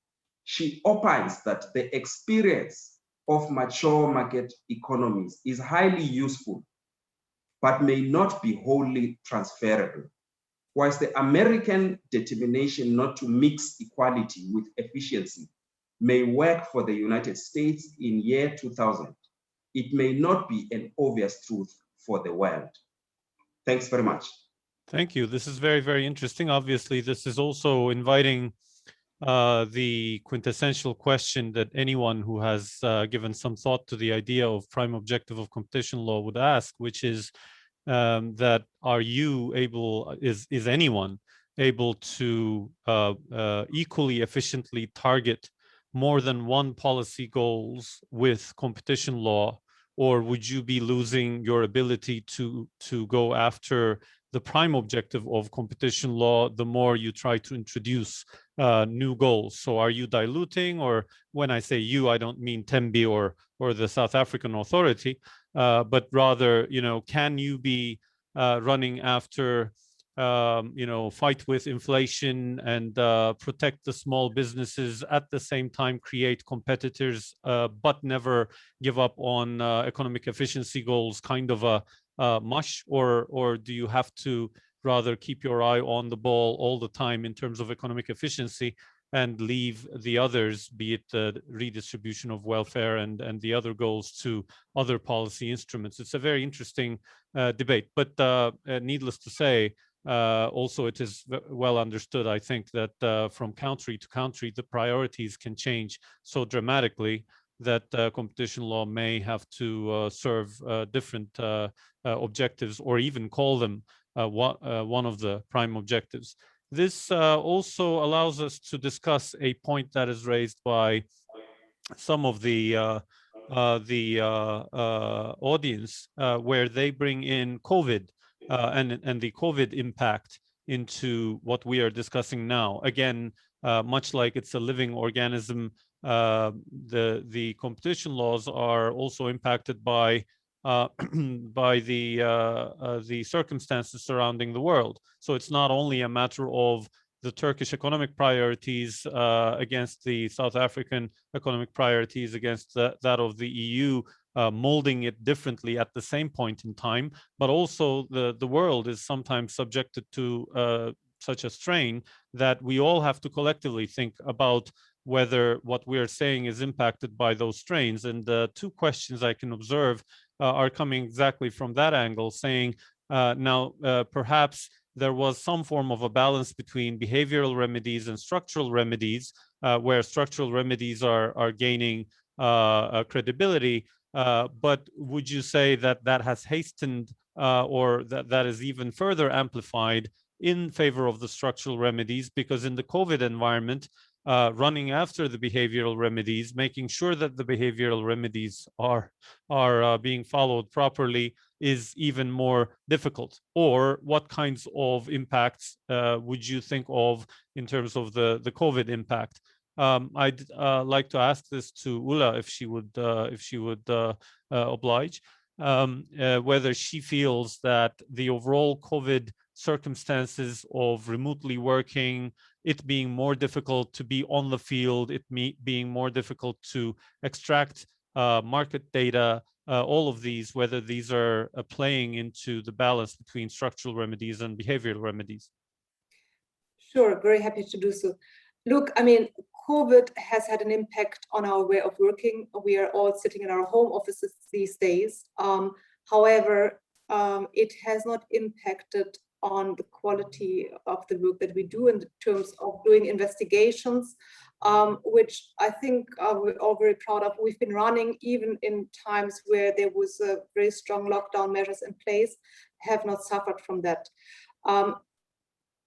she opines that the experience of mature market economies is highly useful, but may not be wholly transferable. Whilst the American determination not to mix equality with efficiency may work for the United States in year 2000, it may not be an obvious truth for the world. Thanks very much. Thank you. This is very, very interesting. Obviously, this is also inviting the quintessential question that anyone who has given some thought to the idea of prime objective of competition law would ask, which is that are you able, is anyone able to equally efficiently target more than one policy goals with competition law, or would you be losing your ability to go after the prime objective of competition law, the more you try to introduce new goals. So are you diluting, or when I say you, I don't mean Tembi or the South African authority, but rather, can you be running after fight with inflation and protect the small businesses, at the same time create competitors, but never give up on economic efficiency goals, kind of a mush, or do you have to rather keep your eye on the ball all the time in terms of economic efficiency and leave the others, be it the redistribution of welfare and the other goals, to other policy instruments? It's a very interesting debate, but needless to say, also, it is well understood, I think, that from country to country, the priorities can change so dramatically that competition law may have to serve different objectives, or even call them one of the prime objectives. This also allows us to discuss a point that is raised by some of the audience, where they bring in COVID and the COVID impact into what we are discussing now. Again, much like it's a living organism, the competition laws are also impacted by by the circumstances surrounding the world. So it's not only a matter of the Turkish economic priorities against the South African economic priorities, against that of the EU, molding it differently at the same point in time, but also the world is sometimes subjected to such a strain that we all have to collectively think about whether what we are saying is impacted by those strains. And the two questions I can observe are coming exactly from that angle, saying now perhaps there was some form of a balance between behavioral remedies and structural remedies, where structural remedies are gaining credibility. But would you say that that has hastened or that is even further amplified in favor of the structural remedies? Because in the COVID environment, running after the behavioral remedies, making sure that the behavioral remedies are being followed properly, is even more difficult. Or what kinds of impacts would you think of in terms of the COVID impact? I'd like to ask this to Ulla, if she would oblige, whether she feels that the overall COVID circumstances of remotely working, it being more difficult to be on the field, it being more difficult to extract market data, all of these, whether these are playing into the balance between structural remedies and behavioral remedies. Sure, very happy to do so. Look, I mean, COVID has had an impact on our way of working. We are all sitting in our home offices these days. However, it has not impacted on the quality of the work that we do in terms of doing investigations, which I think we're all very proud of. We've been running even in times where there was a very strong lockdown measures in place, have not suffered from that.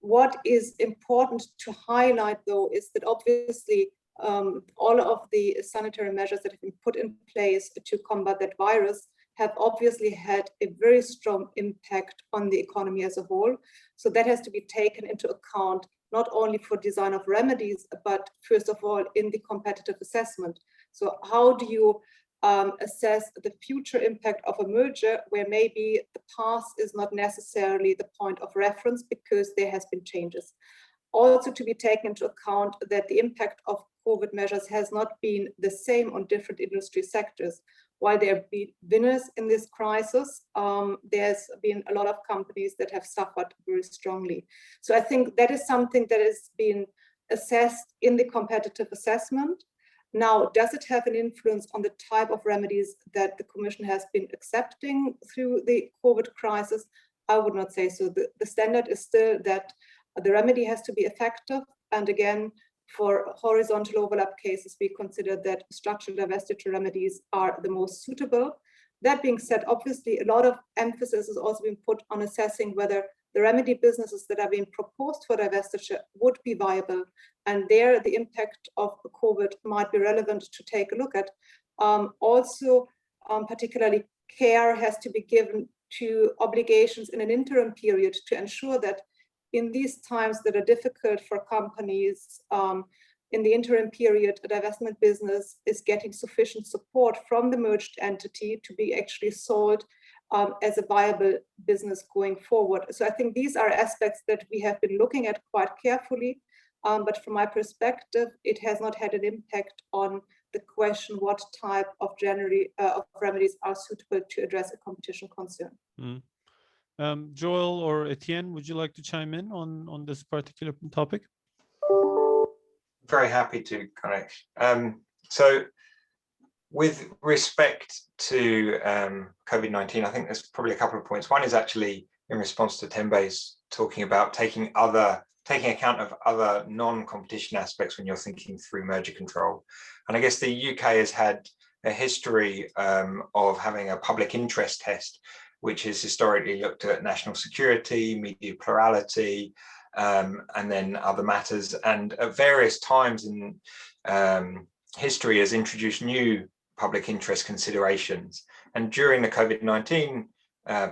What is important to highlight, though, is that obviously all of the sanitary measures that have been put in place to combat that virus have obviously had a very strong impact on the economy as a whole. So that has to be taken into account, not only for design of remedies, but first of all, in the competitive assessment. So how do you assess the future impact of a merger where maybe the past is not necessarily the point of reference because there has been changes? Also to be taken into account that the impact of COVID measures has not been the same on different industry sectors. While there have been winners in this crisis, there's been a lot of companies that have suffered very strongly. So I think that is something that has been assessed in the competitive assessment. Now, does it have an influence on the type of remedies that the Commission has been accepting through the COVID crisis? I would not say so. The standard is still that the remedy has to be effective. And again, for horizontal overlap cases, we consider that structural divestiture remedies are the most suitable. That being said, obviously, a lot of emphasis is also being put on assessing whether the remedy businesses that are being proposed for divestiture would be viable. And there, the impact of COVID might be relevant to take a look at. Also, particularly care has to be given to obligations in an interim period to ensure that in these times that are difficult for companies, in the interim period, a divestment business is getting sufficient support from the merged entity to be actually sold as a viable business going forward. So I think these are aspects that we have been looking at quite carefully, but from my perspective, it has not had an impact on the question what type of remedies are suitable to address a competition concern. Joel or Etienne, would you like to chime in on this particular topic? Very happy to, Gönenç. So with respect to COVID-19, I think there's probably a couple of points. One is actually in response to Tembe's talking about taking account of other non-competition aspects when you're thinking through merger control. And I guess the UK has had a history of having a public interest test, which has historically looked at national security, media plurality, and then other matters. And at various times in history has introduced new public interest considerations. And during the COVID-19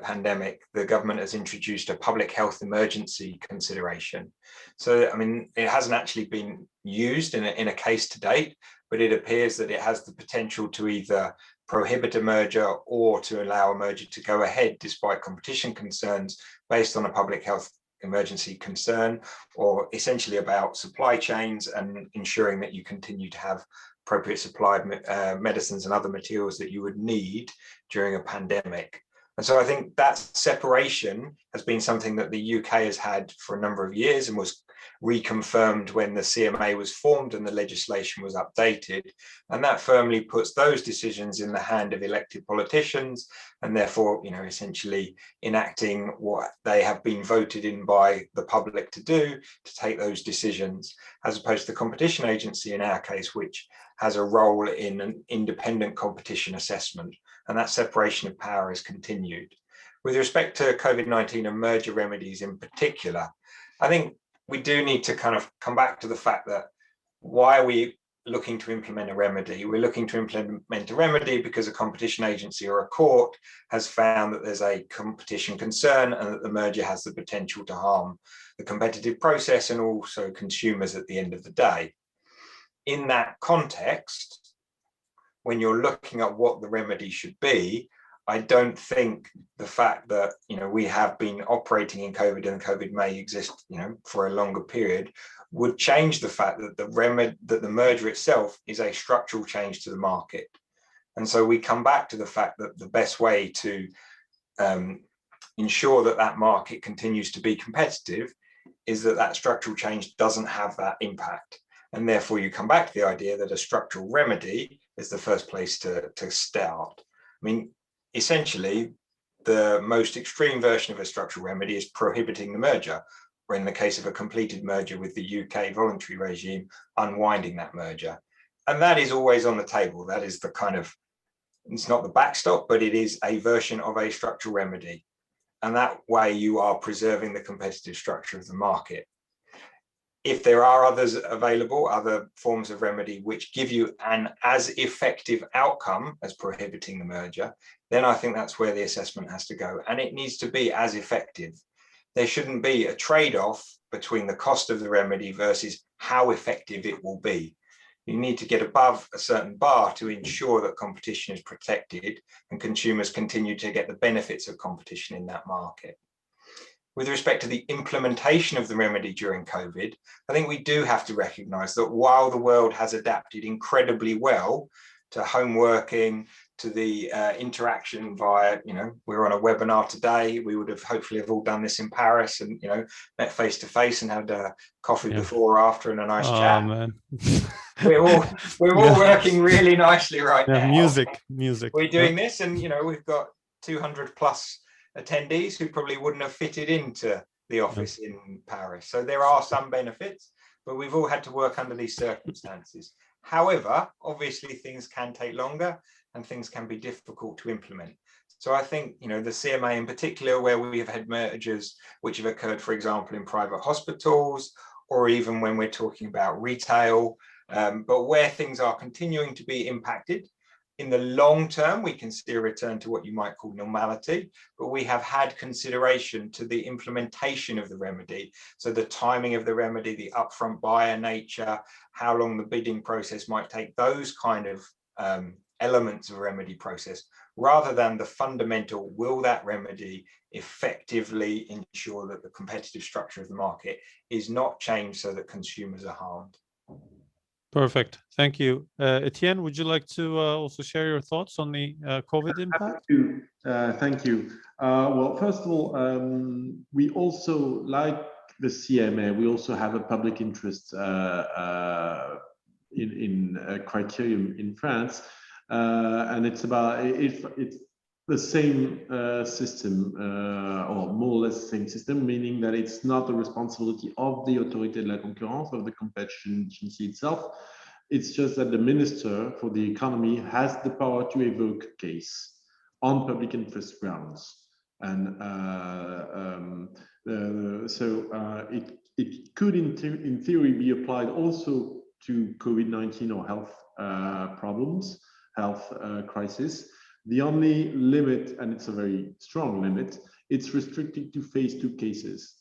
pandemic, the government has introduced a public health emergency consideration. So, I mean, it hasn't actually been used in a case to date, but it appears that it has the potential to either prohibit a merger or to allow a merger to go ahead despite competition concerns based on a public health emergency concern, or essentially about supply chains and ensuring that you continue to have appropriate supply of medicines and other materials that you would need during a pandemic. And so I think that separation has been something that the UK has had for a number of years and was reconfirmed when the CMA was formed and the legislation was updated. And that firmly puts those decisions in the hand of elected politicians and therefore, you know, essentially enacting what they have been voted in by the public to do, to take those decisions, as opposed to the competition agency in our case, which has a role in an independent competition assessment. And that separation of power is continued. With respect to COVID-19 and merger remedies in particular, I think we do need to kind of come back to the fact that why are we looking to implement a remedy? We're looking to implement a remedy because a competition agency or a court has found that there's a competition concern and that the merger has the potential to harm the competitive process and also consumers at the end of the day. In that context, when you're looking at what the remedy should be, I don't think the fact that, you know, we have been operating in COVID and COVID may exist, you know, for a longer period would change the fact that the merger itself is a structural change to the market. And so we come back to the fact that the best way to ensure that that market continues to be competitive is that that structural change doesn't have that impact. And therefore you come back to the idea that a structural remedy is the first place to start. I mean, essentially, the most extreme version of a structural remedy is prohibiting the merger, or in the case of a completed merger with the UK voluntary regime, unwinding that merger. And that is always on the table. That is the kind of, it's not the backstop, but it is a version of a structural remedy. And that way you are preserving the competitive structure of the market. If there are others available, other forms of remedy which give you an as effective outcome as prohibiting the merger, then I think that's where the assessment has to go. And it needs to be as effective. There shouldn't be a trade-off between the cost of the remedy versus how effective it will be. You need to get above a certain bar to ensure that competition is protected and consumers continue to get the benefits of competition in that market. With respect to the implementation of the remedy during COVID, I think we do have to recognise that while the world has adapted incredibly well to home working, to the interaction via, you know, we're on a webinar today, we would have hopefully have all done this in Paris and, you know, met face to face and had a coffee before or after and a nice chat. Man. We're all working really nicely right now. Music. We're doing this and, you know, we've got 200 plus attendees who probably wouldn't have fitted into the office in Paris. So there are some benefits, but we've all had to work under these circumstances. However, obviously things can take longer and things can be difficult to implement. So I think, you know, the CMA in particular, where we have had mergers which have occurred, for example, in private hospitals, or even when we're talking about retail, but where things are continuing to be impacted, In the long term, we can see a return to what you might call normality, but we have had consideration to the implementation of the remedy. So the timing of the remedy, the upfront buyer nature, how long the bidding process might take, those kind of elements of a remedy process, rather than the fundamental, will that remedy effectively ensure that the competitive structure of the market is not changed so that consumers are harmed. Perfect. Thank you. Etienne, would you like to also share your thoughts on the COVID impact? Thank you. Well, first of all, we also, like the CMA, we also have a public interest in criterion in France, and it's about it's the same system, or more or less the same system, meaning that it's not the responsibility of the Autorité de la Concurrence, of the competition agency itself. It's just that the Minister for the Economy has the power to evoke a case on public interest grounds. And it could, in theory, be applied also to COVID-19 or health problems, health crisis. The only limit, and it's a very strong limit, it's restricted to phase 2 cases.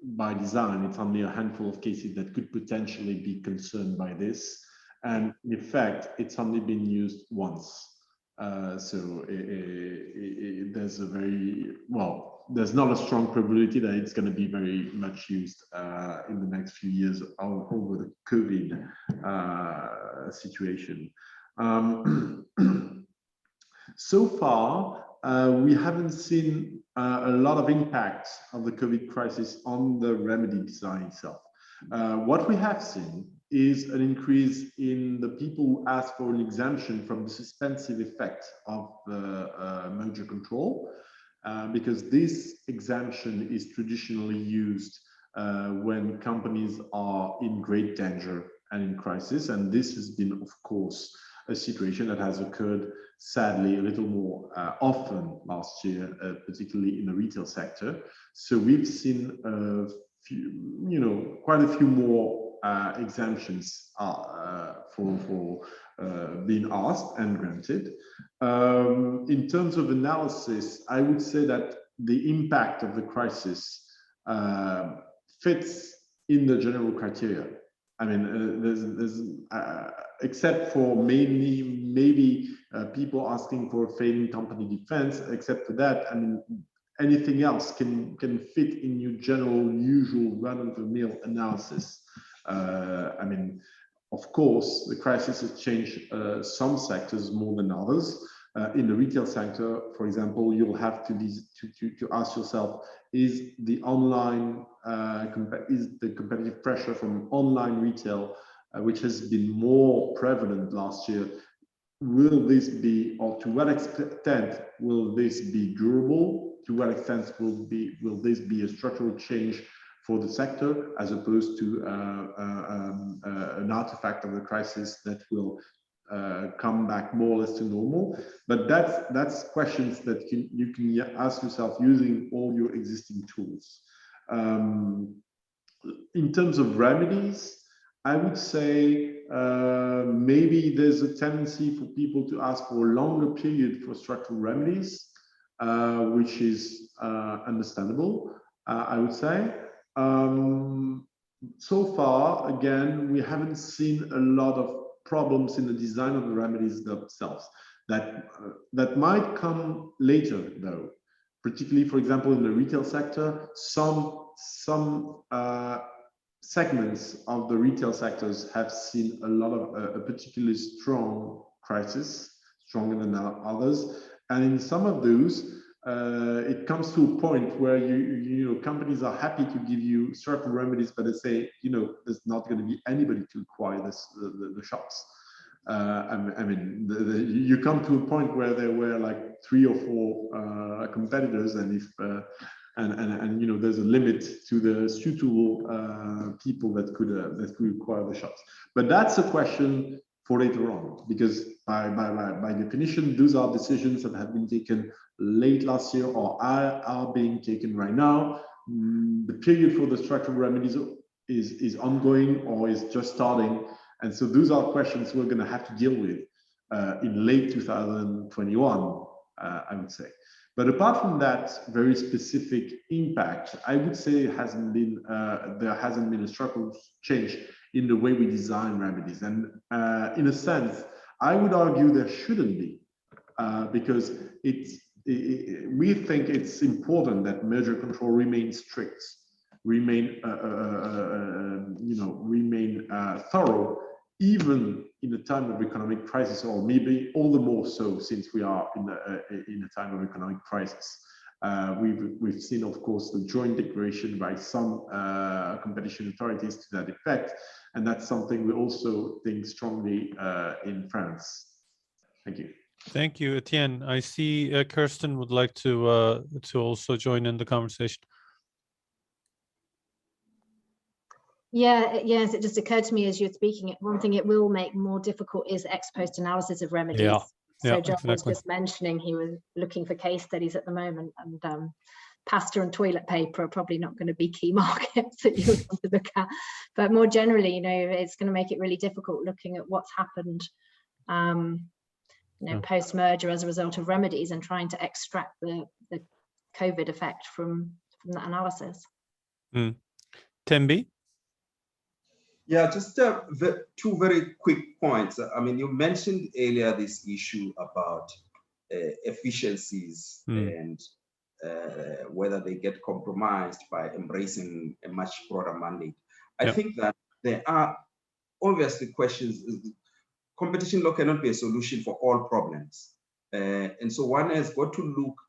By design, it's only a handful of cases that could potentially be concerned by this. And in fact, it's only been used once. There's a very, well, there's not a strong probability that it's going to be very much used in the next few years over the COVID situation. So far, we haven't seen a lot of impact of the COVID crisis on the remedy design itself. What we have seen is an increase in the people who ask for an exemption from the suspensive effect of the merger control, because this exemption is traditionally used when companies are in great danger and in crisis. And this has been, of course, a situation that has occurred, sadly, a little more often last year, particularly in the retail sector. So we've seen a few, quite a few more exemptions for being asked and granted. In terms of analysis, I would say that the impact of the crisis fits in the general criteria. I mean, there's except for maybe people asking for a failing company defense, except for that, I mean, anything else can fit in your general, usual run-of-the-mill analysis. I mean, of course, the crisis has changed some sectors more than others. In the retail sector, for example, you'll have to ask yourself: is the online is the competitive pressure from online retail, which has been more prevalent last year, will this be, or to what extent will this be durable? To what extent will this be a structural change for the sector, as opposed to an artifact of the crisis that will come back more or less to normal? But that's questions that you can ask yourself using all your existing tools. In terms of remedies, I would say maybe there's a tendency for people to ask for a longer period for structural remedies, which is understandable, I would say. So far, again, we haven't seen a lot of problems in the design of the remedies themselves. That might come later, though. Particularly, for example, in the retail sector, some segments of the retail sectors have seen a lot of a particularly strong crisis, stronger than others, and in some of those, it comes to a point where companies are happy to give you certain remedies, but they say, there's not going to be anybody to acquire the shops. I mean, you come to a point where there were like 3 or 4 competitors, and if there's a limit to the suitable people that could acquire the shops. But that's a question for later on, because by definition, those are decisions that have been taken late last year or are being taken right now. The period for the structural remedies is ongoing or is just starting. And so those are questions we're going to have to deal with in late 2021, I would say. But apart from that very specific impact, I would say there hasn't been a structural change in the way we design remedies. And in a sense, I would argue there shouldn't be, because we think it's important that merger control remains strict, remain thorough, even in a time of economic crisis, or maybe all the more so since we are in a time of economic crisis. We've seen, of course, the joint declaration by some competition authorities to that effect, and that's something we also think strongly in France. Thank you. Thank you, Etienne. I see Kirsten would like to also join in the conversation. Yeah, yes, it just occurred to me as you're speaking, one thing it will make more difficult is ex post analysis of remedies. Yeah, so John exactly. was just mentioning he was looking for case studies at the moment, and pasta and toilet paper are probably not going to be key markets that you want to look at. But more generally, you know, it's going to make it really difficult looking at what's happened, you know, post-merger as a result of remedies, and trying to extract the COVID effect from that analysis. Tembi? Yeah, just two very quick points. I mean, you mentioned earlier this issue about efficiencies and whether they get compromised by embracing a much broader mandate. I think that there are obviously questions. Competition law cannot be a solution for all problems. And so one has got to look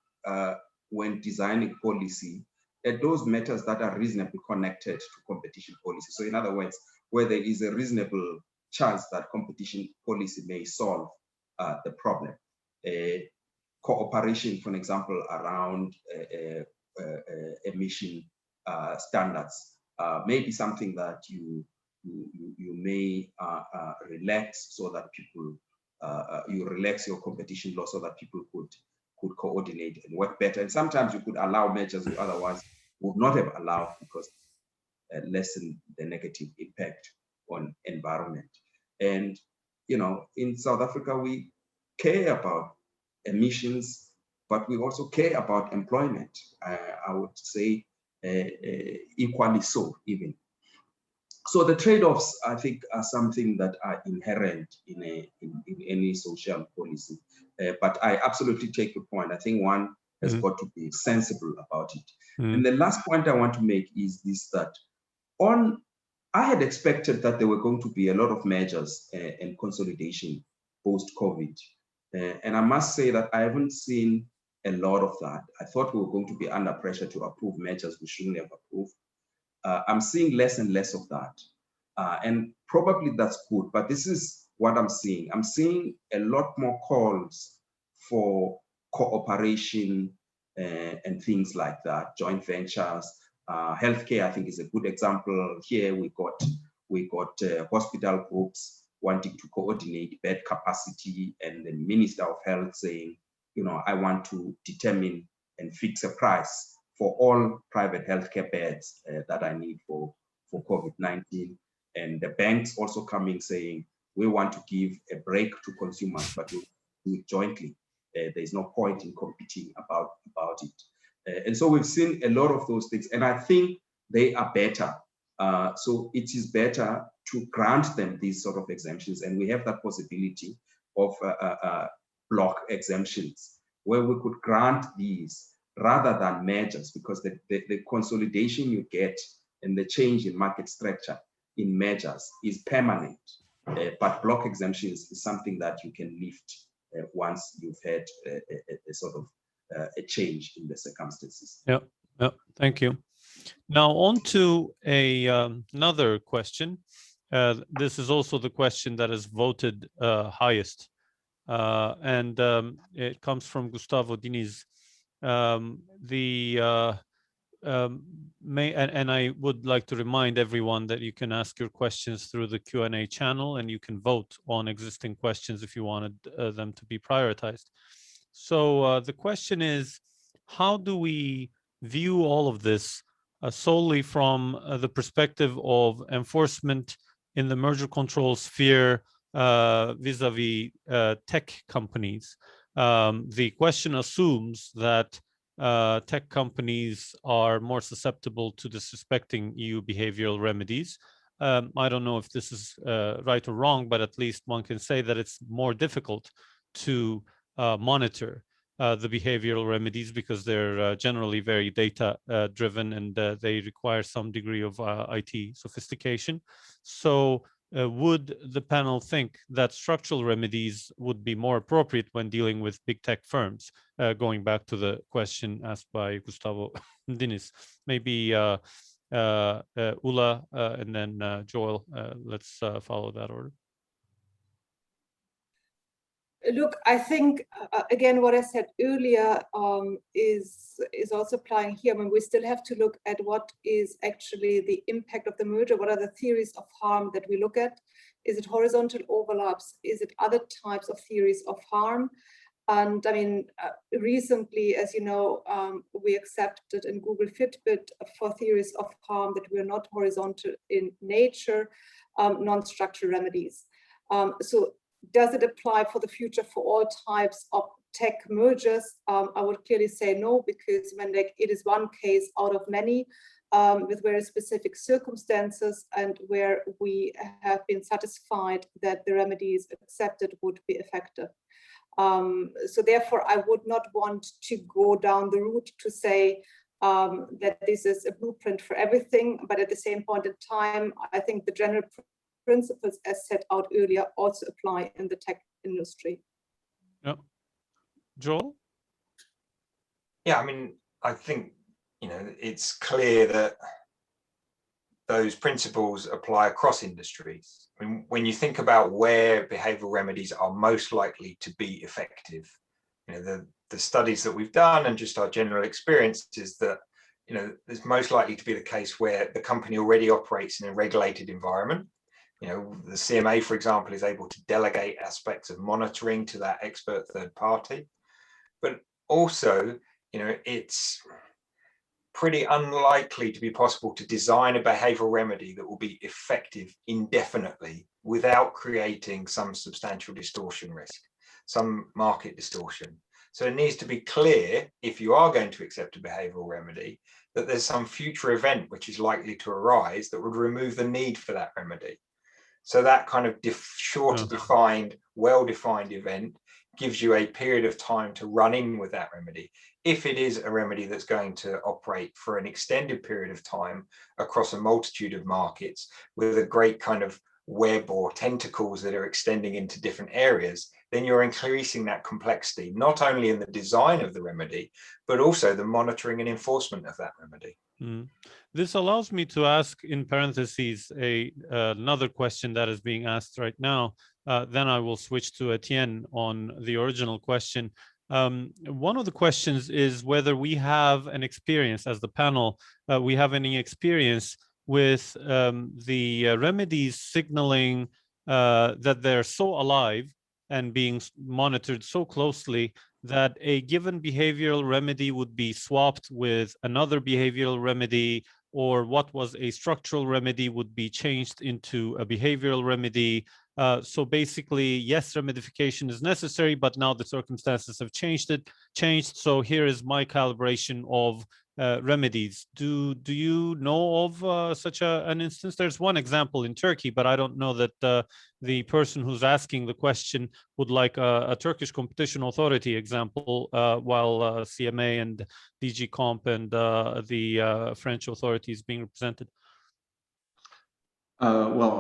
when designing policy at those matters that are reasonably connected to competition policy. So in other words, where there is a reasonable chance that competition policy may solve the problem. Cooperation, for example, around emission standards may be something that you may relax, so that people, you relax your competition law so that people could coordinate and work better. And sometimes you could allow measures you otherwise would not have allowed, because lessen the negative impact on environment. And, you know, in South Africa, we care about emissions, but we also care about employment. I would say equally so, even. So the trade-offs, I think, are something that are inherent in any social policy. But I absolutely take your point. I think one has got to be sensible about it. And the last point I want to make is this, that I had expected that there were going to be a lot of measures and consolidation post-COVID. And I must say that I haven't seen a lot of that. I thought we were going to be under pressure to approve measures we shouldn't have approved. I'm seeing less and less of that. And probably that's good, but this is what I'm seeing. I'm seeing a lot more calls for cooperation and things like that, joint ventures. Healthcare, I think, is a good example. Here we got hospital groups wanting to coordinate bed capacity, and the Minister of Health saying, you know, I want to determine and fix a price for all private healthcare beds that I need for COVID-19. And the banks also coming saying, we want to give a break to consumers, but we'll do it jointly. There's no point in competing about it. And so we've seen a lot of those things, and I think they are better. So it is better to grant them these sort of exemptions, and we have that possibility of block exemptions, where we could grant these rather than measures, because the consolidation you get and the change in market structure in measures is permanent. But block exemptions is something that you can lift once you've had a sort of a change in the circumstances. Yeah, thank you. Now on to another question. This is also the question that is voted highest. And it comes from Gustavo Diniz. And I would like to remind everyone that you can ask your questions through the Q&A channel, and you can vote on existing questions if you wanted them to be prioritized. So the question is, how do we view all of this solely from the perspective of enforcement in the merger control sphere vis-a-vis tech companies. The question assumes that tech companies are more susceptible to disrespecting EU behavioral remedies. I don't know if this is right or wrong, but at least one can say that it's more difficult to monitor the behavioral remedies because they're generally very data driven and they require some degree of IT sophistication. So would the panel think that structural remedies would be more appropriate when dealing with big tech firms? Going back to the question asked by Gustavo Diniz, maybe Ulla and then Joel, let's follow that order. Look, I think, again, what I said earlier is also applying here. I mean, we still have to look at what is actually the impact of the merger. What are the theories of harm that we look at? Is it horizontal overlaps? Is it other types of theories of harm? And I mean, recently, as you know, we accepted in Google Fitbit for theories of harm that were not horizontal in nature, non-structural remedies. So does it apply for the future for all types of tech mergers? I would clearly say no, because when it is one case out of many with very specific circumstances and where we have been satisfied that the remedies accepted would be effective. So therefore, I would not want to go down the route to say that this is a blueprint for everything, but at the same point in time, I think the general principles as set out earlier also apply in the tech industry. Yeah. Joel? Yeah, I mean, I think, you know, it's clear that those principles apply across industries. I mean, when you think about where behavioral remedies are most likely to be effective, you know, the studies that we've done and just our general experience is that, you know, it's most likely to be the case where the company already operates in a regulated environment. You know, the CMA, for example, is able to delegate aspects of monitoring to that expert third party. But also, you know, it's pretty unlikely to be possible to design a behavioral remedy that will be effective indefinitely without creating some substantial distortion risk, some market distortion. So it needs to be clear, if you are going to accept a behavioral remedy, that there's some future event which is likely to arise that would remove the need for that remedy. So that kind of shorter defined, well-defined event gives you a period of time to run in with that remedy. If it is a remedy that's going to operate for an extended period of time across a multitude of markets with a great kind of web or tentacles that are extending into different areas, then you're increasing that complexity, not only in the design of the remedy, but also the monitoring and enforcement of that remedy. Mm. This allows me to ask in parentheses another question that is being asked right now. Then I will switch to Etienne on the original question. One of the questions is whether we have an experience as the panel, we have any experience with the remedies signaling that they're so alive and being monitored so closely that a given behavioral remedy would be swapped with another behavioral remedy, or what was a structural remedy would be changed into a behavioral remedy. So basically, yes, remedification is necessary, but now the circumstances have changed. So here is my calibration of remedies. Do you know of such an instance? There's one example in Turkey, but I don't know that the person who's asking the question would like a Turkish competition authority example, while CMA and DG Comp and the French authorities being represented. Well,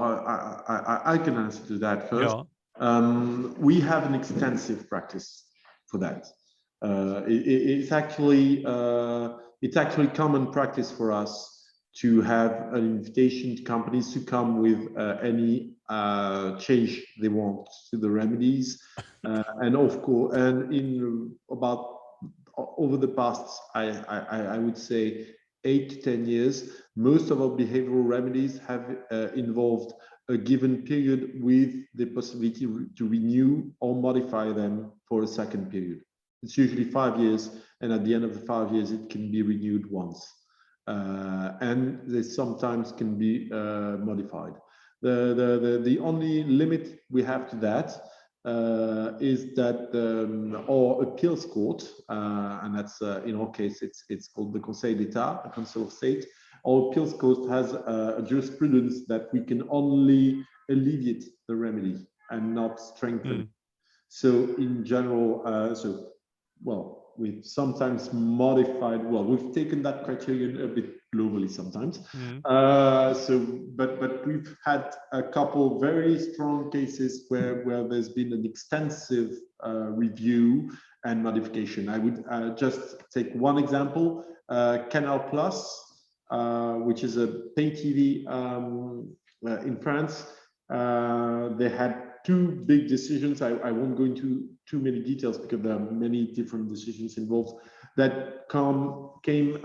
I can answer to that first. Yeah. We have an extensive practice for that. It's actually common practice for us to have an invitation to companies to come with any change they want to the remedies, and of course, and in about over the past, I would say 8 to 10 years, most of our behavioral remedies have involved a given period with the possibility to renew or modify them for a second period. It's usually 5 years, and at the end of the 5 years, it can be renewed once. And they sometimes can be modified. The only limit we have to that is that our appeals court, and that's in our case it's called the Conseil d'État, the Council of State. Our appeals court has a jurisprudence that we can only alleviate the remedy and not strengthen. So in general, we've sometimes modified. Well, we've taken that criterion a bit globally sometimes. But we've had a couple very strong cases where there's been an extensive review and modification. I would just take one example: Canal Plus, which is a pay TV in France. They had two big decisions. I won't go into too many details because there are many different decisions involved that came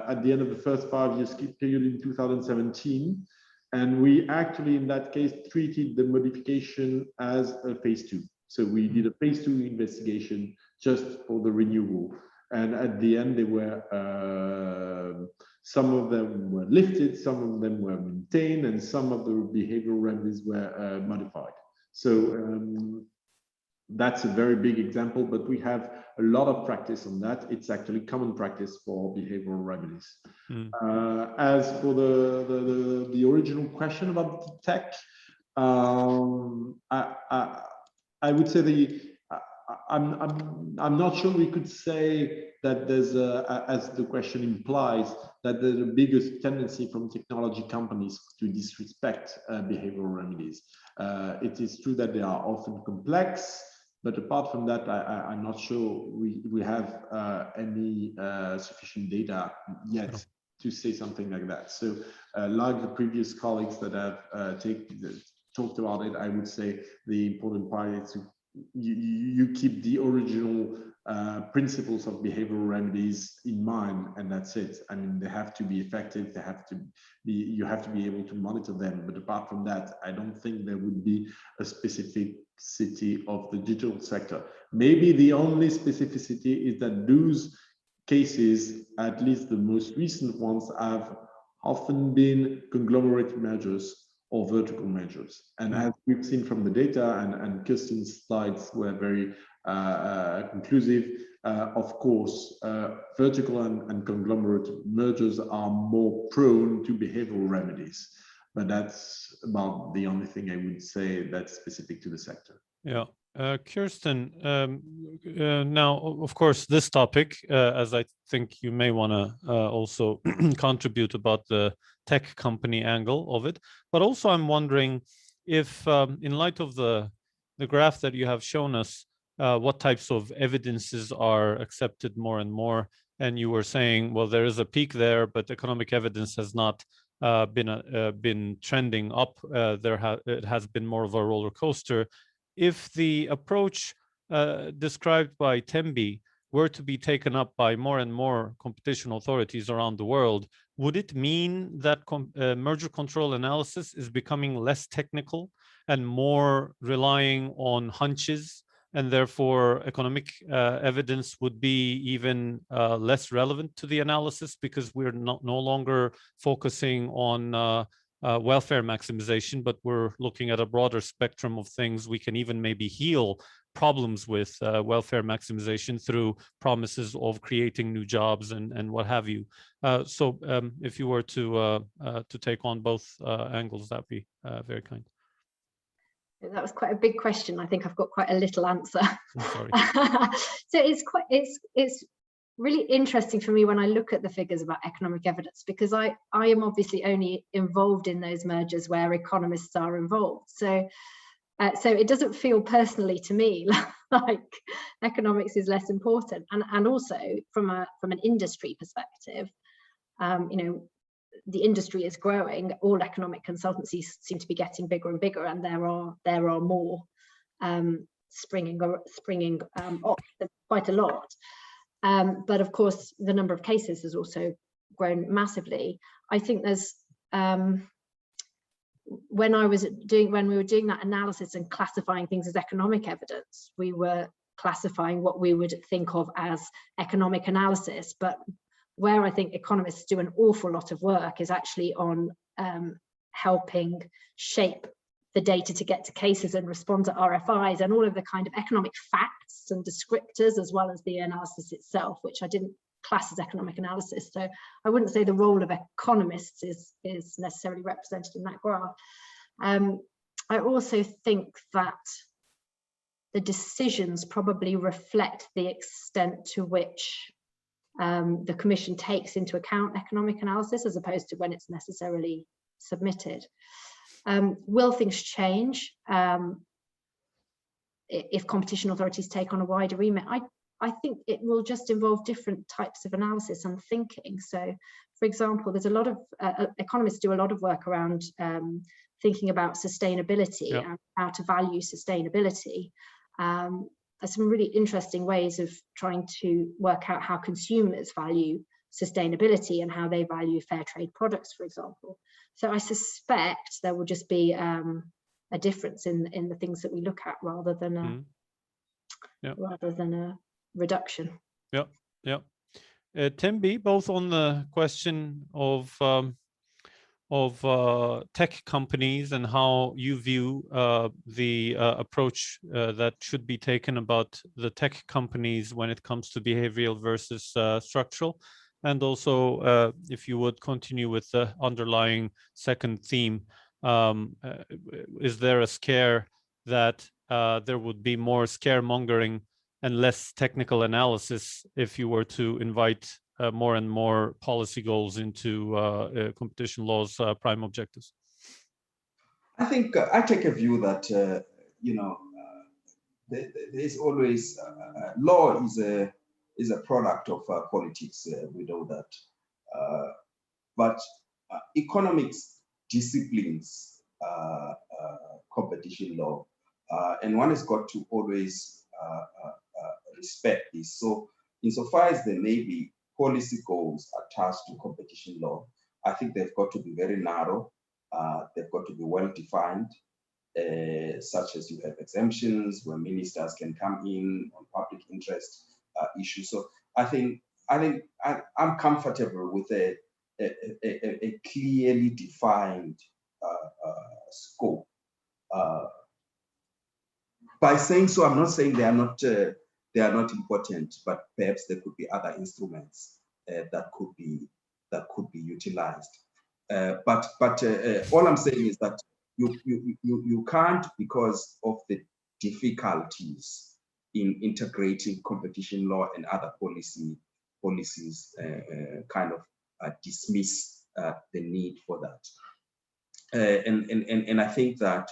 at the end of the first 5 years period in 2017. And we actually, in that case, treated the modification as a phase 2. So we did a phase 2 investigation just for the renewal. And at the end, they were some of them were lifted, some of them were maintained, and some of the behavioral remedies were modified. So that's a very big example, but we have a lot of practice on that. It's actually common practice for behavioral remedies. As for the original question about the tech, I would say I'm not sure we could say that there's as the question implies, that there's a biggest tendency from technology companies to disrespect behavioral remedies. It is true that they are often complex, but apart from that, I'm not sure we have any sufficient data yet to say something like that. So like the previous colleagues that have talked about it, I would say the important part is to you keep the original principles of behavioral remedies in mind, and that's it. I mean, they have to be effective. They have to be. You have to be able to monitor them. But apart from that, I don't think there would be a specificity of the digital sector. Maybe the only specificity is that those cases, at least the most recent ones, have often been conglomerate mergers or vertical measures. And as we've seen from the data, and Kirsten's slides were very conclusive, of course, vertical and conglomerate mergers are more prone to behavioral remedies. But that's about the only thing I would say that's specific to the sector. Yeah. Kirsten, now, of course, this topic, as I think you may want to also contribute about the tech company angle of it, but also I'm wondering if, in light of the graph that you have shown us, what types of evidences are accepted more and more. And you were saying, well, there is a peak there, but economic evidence has not been trending up. It has been more of a roller coaster. If the approach described by Tembi were to be taken up by more and more competition authorities around the world, would it mean that merger control analysis is becoming less technical and more relying on hunches, and therefore economic evidence would be even less relevant to the analysis because we're no longer focusing on welfare maximization, but we're looking at a broader spectrum of things. We can even maybe heal problems with welfare maximization through promises of creating new jobs and what have you. So if you were to take on both angles, that'd be very kind. That was quite a big question. I think I've got quite a little answer. Sorry. So it's really interesting for me when I look at the figures about economic evidence, because I am obviously only involved in those mergers where economists are involved. So it doesn't feel personally to me like economics is less important. And also from an industry perspective, you know, the industry is growing. All economic consultancies seem to be getting bigger and bigger, and there are more springing off quite a lot. But of course, the number of cases has also grown massively. I think there's when we were doing that analysis and classifying things as economic evidence, we were classifying what we would think of as economic analysis. But where I think economists do an awful lot of work is actually on helping shape the data to get to cases and respond to RFIs, and all of the kind of economic facts and descriptors, as well as the analysis itself, which I didn't class as economic analysis. So I wouldn't say the role of economists is necessarily represented in that graph. I also think that the decisions probably reflect the extent to which the Commission takes into account economic analysis, as opposed to when it's necessarily submitted. Will things change if competition authorities take on a wider remit? I think it will just involve different types of analysis and thinking. So, for example, there's a lot of economists do a lot of work around thinking about sustainability and how to value sustainability. There's some really interesting ways of trying to work out how consumers value sustainability and how they value fair trade products, for example. So I suspect there will just be a difference in the things that we look at, rather than a reduction. Tembi, both on the question of tech companies and how you view the approach that should be taken about the tech companies when it comes to behavioral versus structural. And also, if you would continue with the underlying second theme, is there a scare that there would be more scaremongering and less technical analysis if you were to invite more and more policy goals into competition law's prime objectives? I think I take a view that there's always law is a product of politics. We know that, but economics disciplines competition law, and one has got to always respect this. So, insofar as there may be policy goals attached to competition law, I think they've got to be very narrow. They've got to be well defined, such as you have exemptions where ministers can come in on public interest issues. So I think I'm comfortable with a clearly defined scope. By saying so, I'm not saying they are not important, but perhaps there could be other instruments that could be utilized. But all I'm saying is that you can't, because of the difficulties in integrating competition law and other policies, kind of dismiss the need for that. And I think that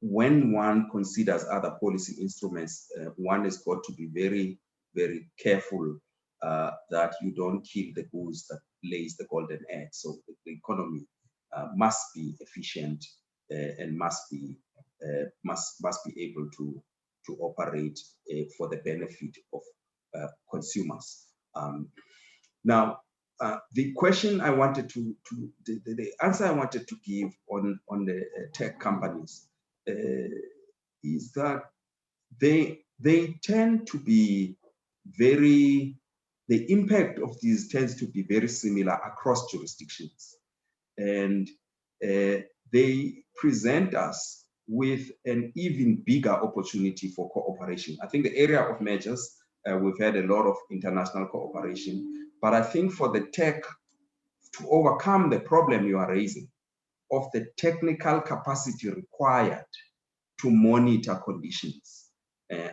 when one considers other policy instruments, one has got to be very, very careful that you don't kill the goose that lays the golden egg. So the economy must be efficient and must be able to operate for the benefit of consumers. Now, the question I wanted the answer I wanted to give on the tech companies is that they tend to be the impact of these tends to be very similar across jurisdictions, and they present us with an even bigger opportunity for cooperation. I think the area of mergers, we've had a lot of international cooperation, but I think for the tech to overcome the problem you are raising of the technical capacity required to monitor conditions,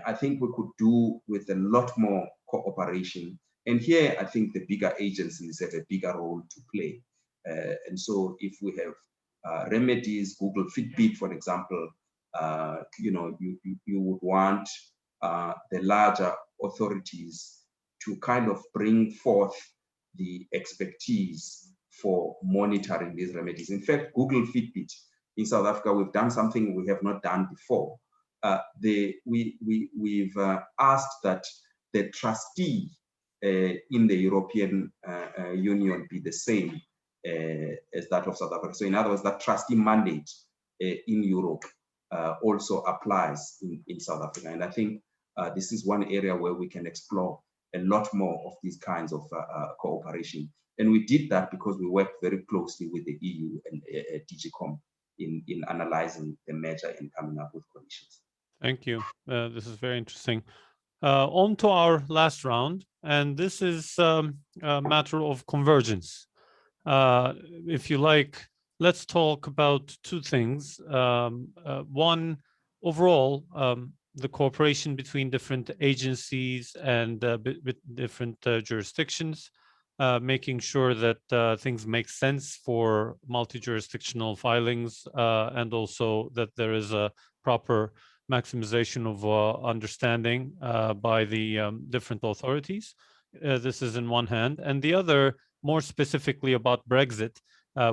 I think we could do with a lot more cooperation. And here, I think the bigger agencies have a bigger role to play. And so if we have Remedies, Google Fitbit, for example, you would want the larger authorities to kind of bring forth the expertise for monitoring these remedies. In fact, Google Fitbit in South Africa, we've done something we have not done before. We've asked that the trustee in the European Union be the same as that of South Africa. So in other words, that trustee mandate in Europe also applies in South Africa. And I think this is one area where we can explore a lot more of these kinds of cooperation. And we did that because we worked very closely with the EU and DGCOM in analyzing the measure and coming up with conditions. Thank you. This is very interesting. On to our last round, and this is a matter of convergence. If you like, let's talk about two things. One, overall, the cooperation between different agencies and different jurisdictions, making sure that things make sense for multi-jurisdictional filings, and also that there is a proper maximization of understanding by the different authorities. This is in one hand. And the other, more specifically about Brexit,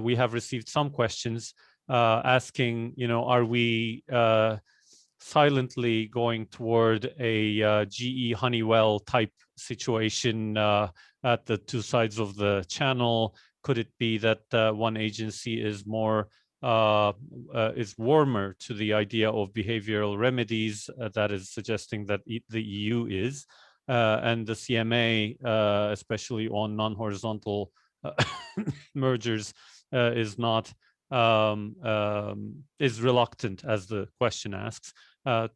we have received some questions asking, are we silently going toward a GE Honeywell type situation at the two sides of the channel? Could it be that one agency is more is warmer to the idea of behavioral remedies, that is suggesting that the EU is, and the CMA, especially on non-horizontal mergers, is not is reluctant, as the question asks,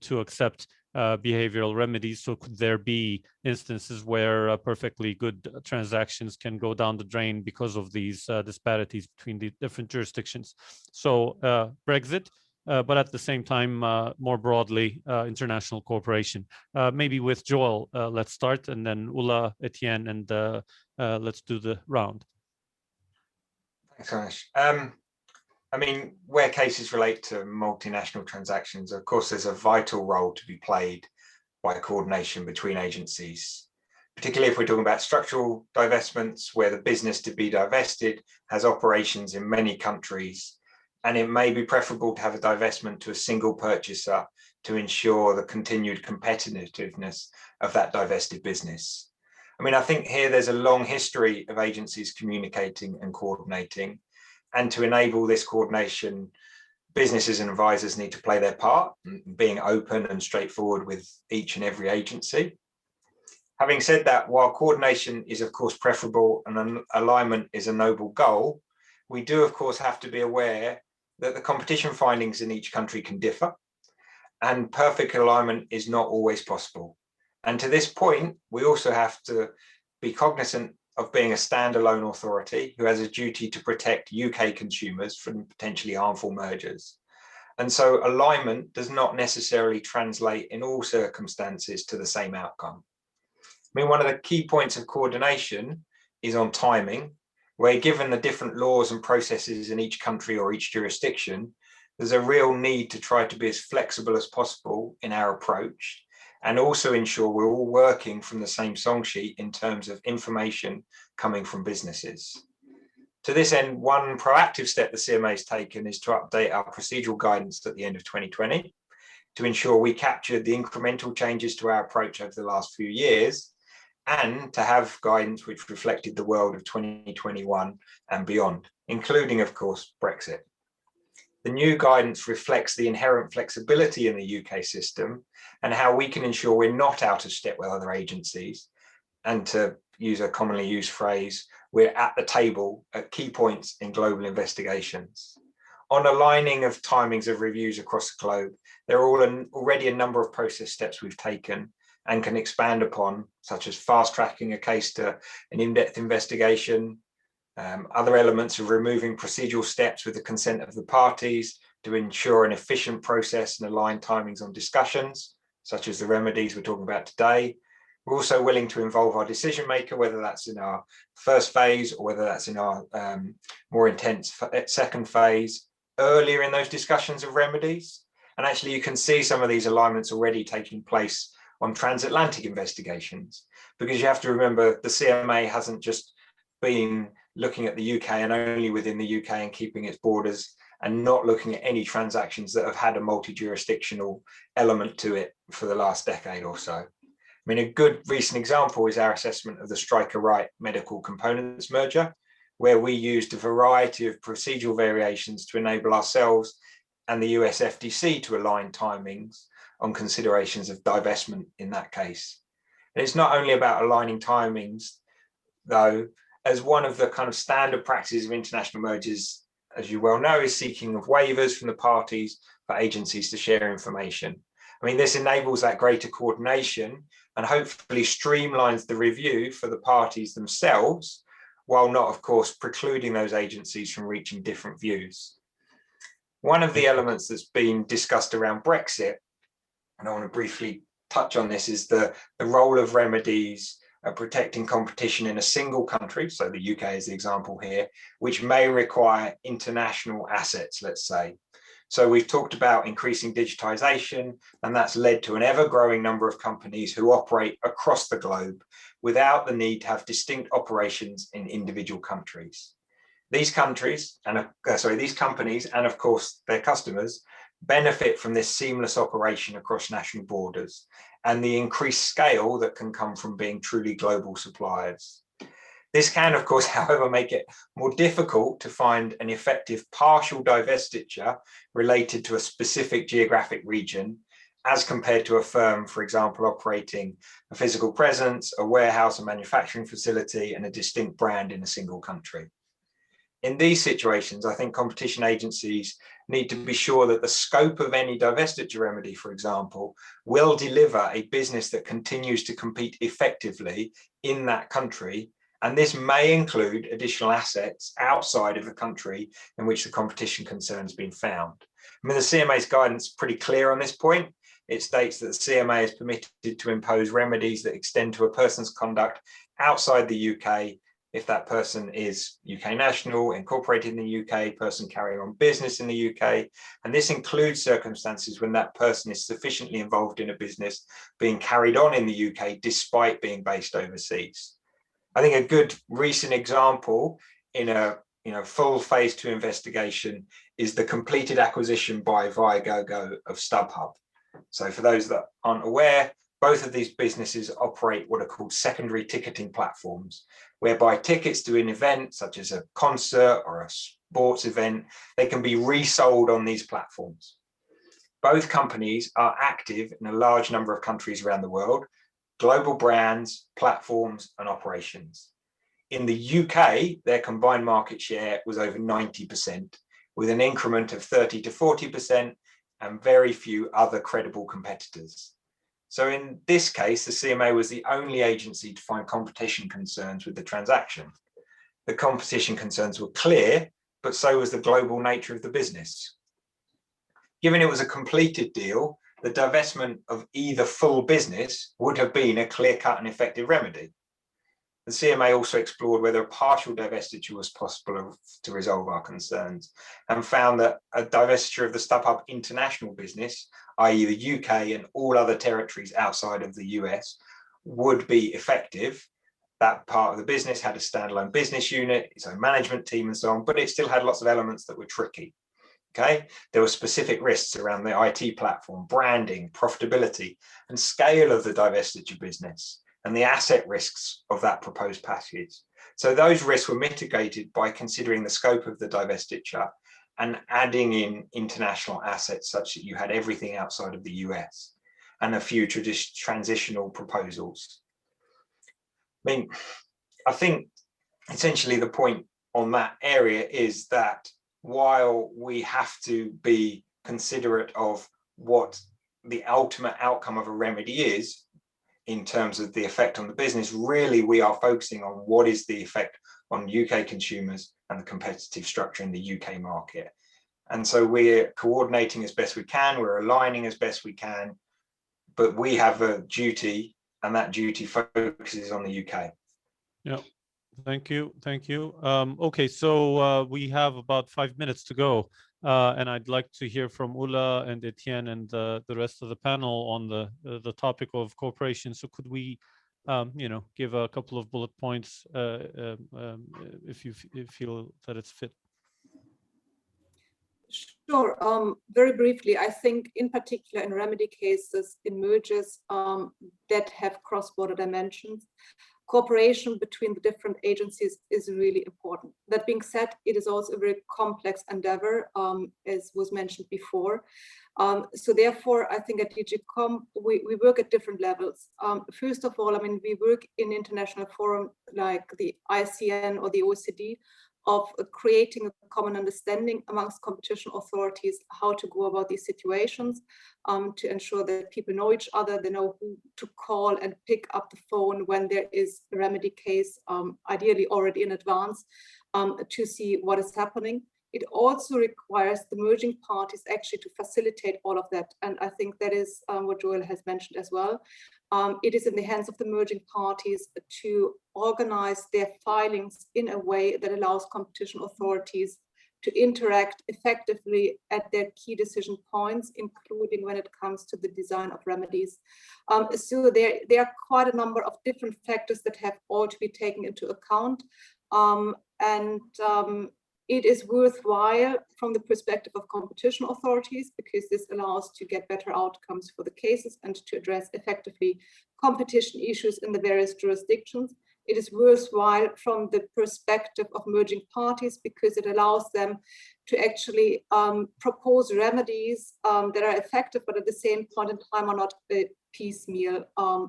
to accept behavioral remedies. So could there be instances where perfectly good transactions can go down the drain because of these disparities between the different jurisdictions? So Brexit, but at the same time, more broadly, international cooperation. Maybe with Joel, let's start, and then Ulla, Etienne, and let's do the round. Thanks, Anish. I mean, where cases relate to multinational transactions, of course, there's a vital role to be played by coordination between agencies, particularly if we're talking about structural divestments where the business to be divested has operations in many countries, and it may be preferable to have a divestment to a single purchaser to ensure the continued competitiveness of that divested business. I mean, I think here there's a long history of agencies communicating and coordinating. And to enable this coordination, businesses and advisors need to play their part, being open and straightforward with each and every agency. Having said that, while coordination is of course preferable and alignment is a noble goal, we do of course have to be aware that the competition findings in each country can differ, and perfect alignment is not always possible. And to this point, we also have to be cognizant of being a standalone authority who has a duty to protect UK consumers from potentially harmful mergers. And so alignment does not necessarily translate in all circumstances to the same outcome. I mean, one of the key points of coordination is on timing, where given the different laws and processes in each country or each jurisdiction, there's a real need to try to be as flexible as possible in our approach, and also ensure we're all working from the same song sheet in terms of information coming from businesses. To this end, one proactive step the CMA has taken is to update our procedural guidance at the end of 2020 to ensure we captured the incremental changes to our approach over the last few years, and to have guidance which reflected the world of 2021 and beyond, including, of course, Brexit. The new guidance reflects the inherent flexibility in the UK system and how we can ensure we're not out of step with other agencies. And to use a commonly used phrase, we're at the table at key points in global investigations. On aligning of timings of reviews across the globe, there are already a number of process steps we've taken and can expand upon, such as fast tracking a case to an in-depth investigation, other elements of removing procedural steps with the consent of the parties to ensure an efficient process and align timings on discussions, such as the remedies we're talking about today. We're also willing to involve our decision maker, whether that's in our first phase or whether that's in our more intense second phase, earlier in those discussions of remedies. And actually, you can see some of these alignments already taking place on transatlantic investigations, because you have to remember the CMA hasn't just been looking at the UK and only within the UK and keeping its borders, and not looking at any transactions that have had a multi-jurisdictional element to it for the last decade or so. I mean, a good recent example is our assessment of the Stryker Wright medical components merger, where we used a variety of procedural variations to enable ourselves and the US FTC to align timings on considerations of divestment in that case. And it's not only about aligning timings, though, as one of the kind of standard practices of international mergers, as you well know, is seeking of waivers from the parties for agencies to share information. I mean, this enables that greater coordination and hopefully streamlines the review for the parties themselves, while not, of course, precluding those agencies from reaching different views. One of the elements that's been discussed around Brexit, and I want to briefly touch on this, is the role of remedies protecting competition in a single country, so the UK is the example here, which may require international assets, let's say. So we've talked about increasing digitization, and that's led to an ever-growing number of companies who operate across the globe without the need to have distinct operations in individual countries. These companies, and of course their customers, benefit from this seamless operation across national borders and the increased scale that can come from being truly global suppliers. This can, of course, however, make it more difficult to find an effective partial divestiture related to a specific geographic region, as compared to a firm, for example, operating a physical presence, a warehouse, a manufacturing facility, and a distinct brand in a single country. In these situations, I think competition agencies need to be sure that the scope of any divestiture remedy, for example, will deliver a business that continues to compete effectively in that country. And this may include additional assets outside of the country in which the competition concern has been found. I mean, the CMA's guidance is pretty clear on this point. It states that the CMA is permitted to impose remedies that extend to a person's conduct outside the UK if that person is UK national, incorporated in the UK, person carrying on business in the UK. And this includes circumstances when that person is sufficiently involved in a business being carried on in the UK despite being based overseas. I think a good recent example in a full phase 2 investigation is the completed acquisition by Viagogo of StubHub. So for those that aren't aware, both of these businesses operate what are called secondary ticketing platforms, whereby tickets to an event such as a concert or a sports event, they can be resold on these platforms. Both companies are active in a large number of countries around the world, global brands, platforms, and operations. In the UK, their combined market share was over 90%, with an increment of 30 to 40% and very few other credible competitors. So in this case, the CMA was the only agency to find competition concerns with the transaction. The competition concerns were clear, but so was the global nature of the business. Given it was a completed deal, the divestment of either full business would have been a clear-cut and effective remedy. The CMA also explored whether a partial divestiture was possible to resolve our concerns, and found that a divestiture of the StubHub international business, i.e. the UK and all other territories outside of the US, would be effective. That part of the business had a standalone business unit, its own management team and so on, but it still had lots of elements that were tricky. Okay, there were specific risks around the IT platform, branding, profitability, and scale of the divestiture business, and the asset risks of that proposed package. So those risks were mitigated by considering the scope of the divestiture and adding in international assets such that you had everything outside of the US, and a few transitional proposals. I think essentially the point on that area is that while we have to be considerate of what the ultimate outcome of a remedy is in terms of the effect on the business, really we are focusing on what is the effect on UK consumers and the competitive structure in the UK market. And so we're coordinating as best we can, we're aligning as best we can, but we have a duty, and that duty focuses on the UK. Yeah. Thank you. Okay, so we have about 5 minutes to go, and I'd like to hear from Ulla and Etienne and the rest of the panel on the topic of cooperation. So could we, give a couple of bullet points if you feel that it's fit? Sure. Very briefly, I think in particular in remedy cases, in mergers that have cross-border dimensions, cooperation between the different agencies is really important. That being said, it is also a very complex endeavor, as was mentioned before. So therefore, I think at DG COM, we work at different levels. First of all, I mean, we work in international forum like the ICN or the OECD of creating a common understanding amongst competition authorities, how to go about these situations, to ensure that people know each other, they know who to call and pick up the phone when there is a remedy case, ideally already in advance, to see what is happening. It also requires the merging parties actually to facilitate all of that. And I think that is what Joel has mentioned as well. It is in the hands of the merging parties to organize their filings in a way that allows competition authorities to interact effectively at their key decision points, including when it comes to the design of remedies. So there are quite a number of different factors that have all to be taken into account. It is worthwhile from the perspective of competition authorities, because this allows to get better outcomes for the cases and to address effectively competition issues in the various jurisdictions. It is worthwhile from the perspective of merging parties, because it allows them to actually propose remedies that are effective, but at the same point in time are not piecemeal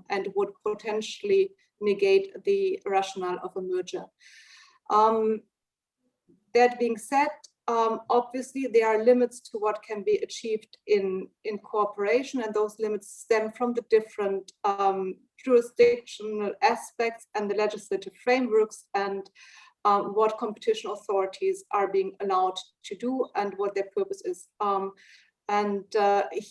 and would potentially negate the rationale of a merger. That being said, obviously there are limits to what can be achieved in cooperation, and those limits stem from the different jurisdictional aspects and the legislative frameworks, and what competition authorities are being allowed to do and what their purpose is.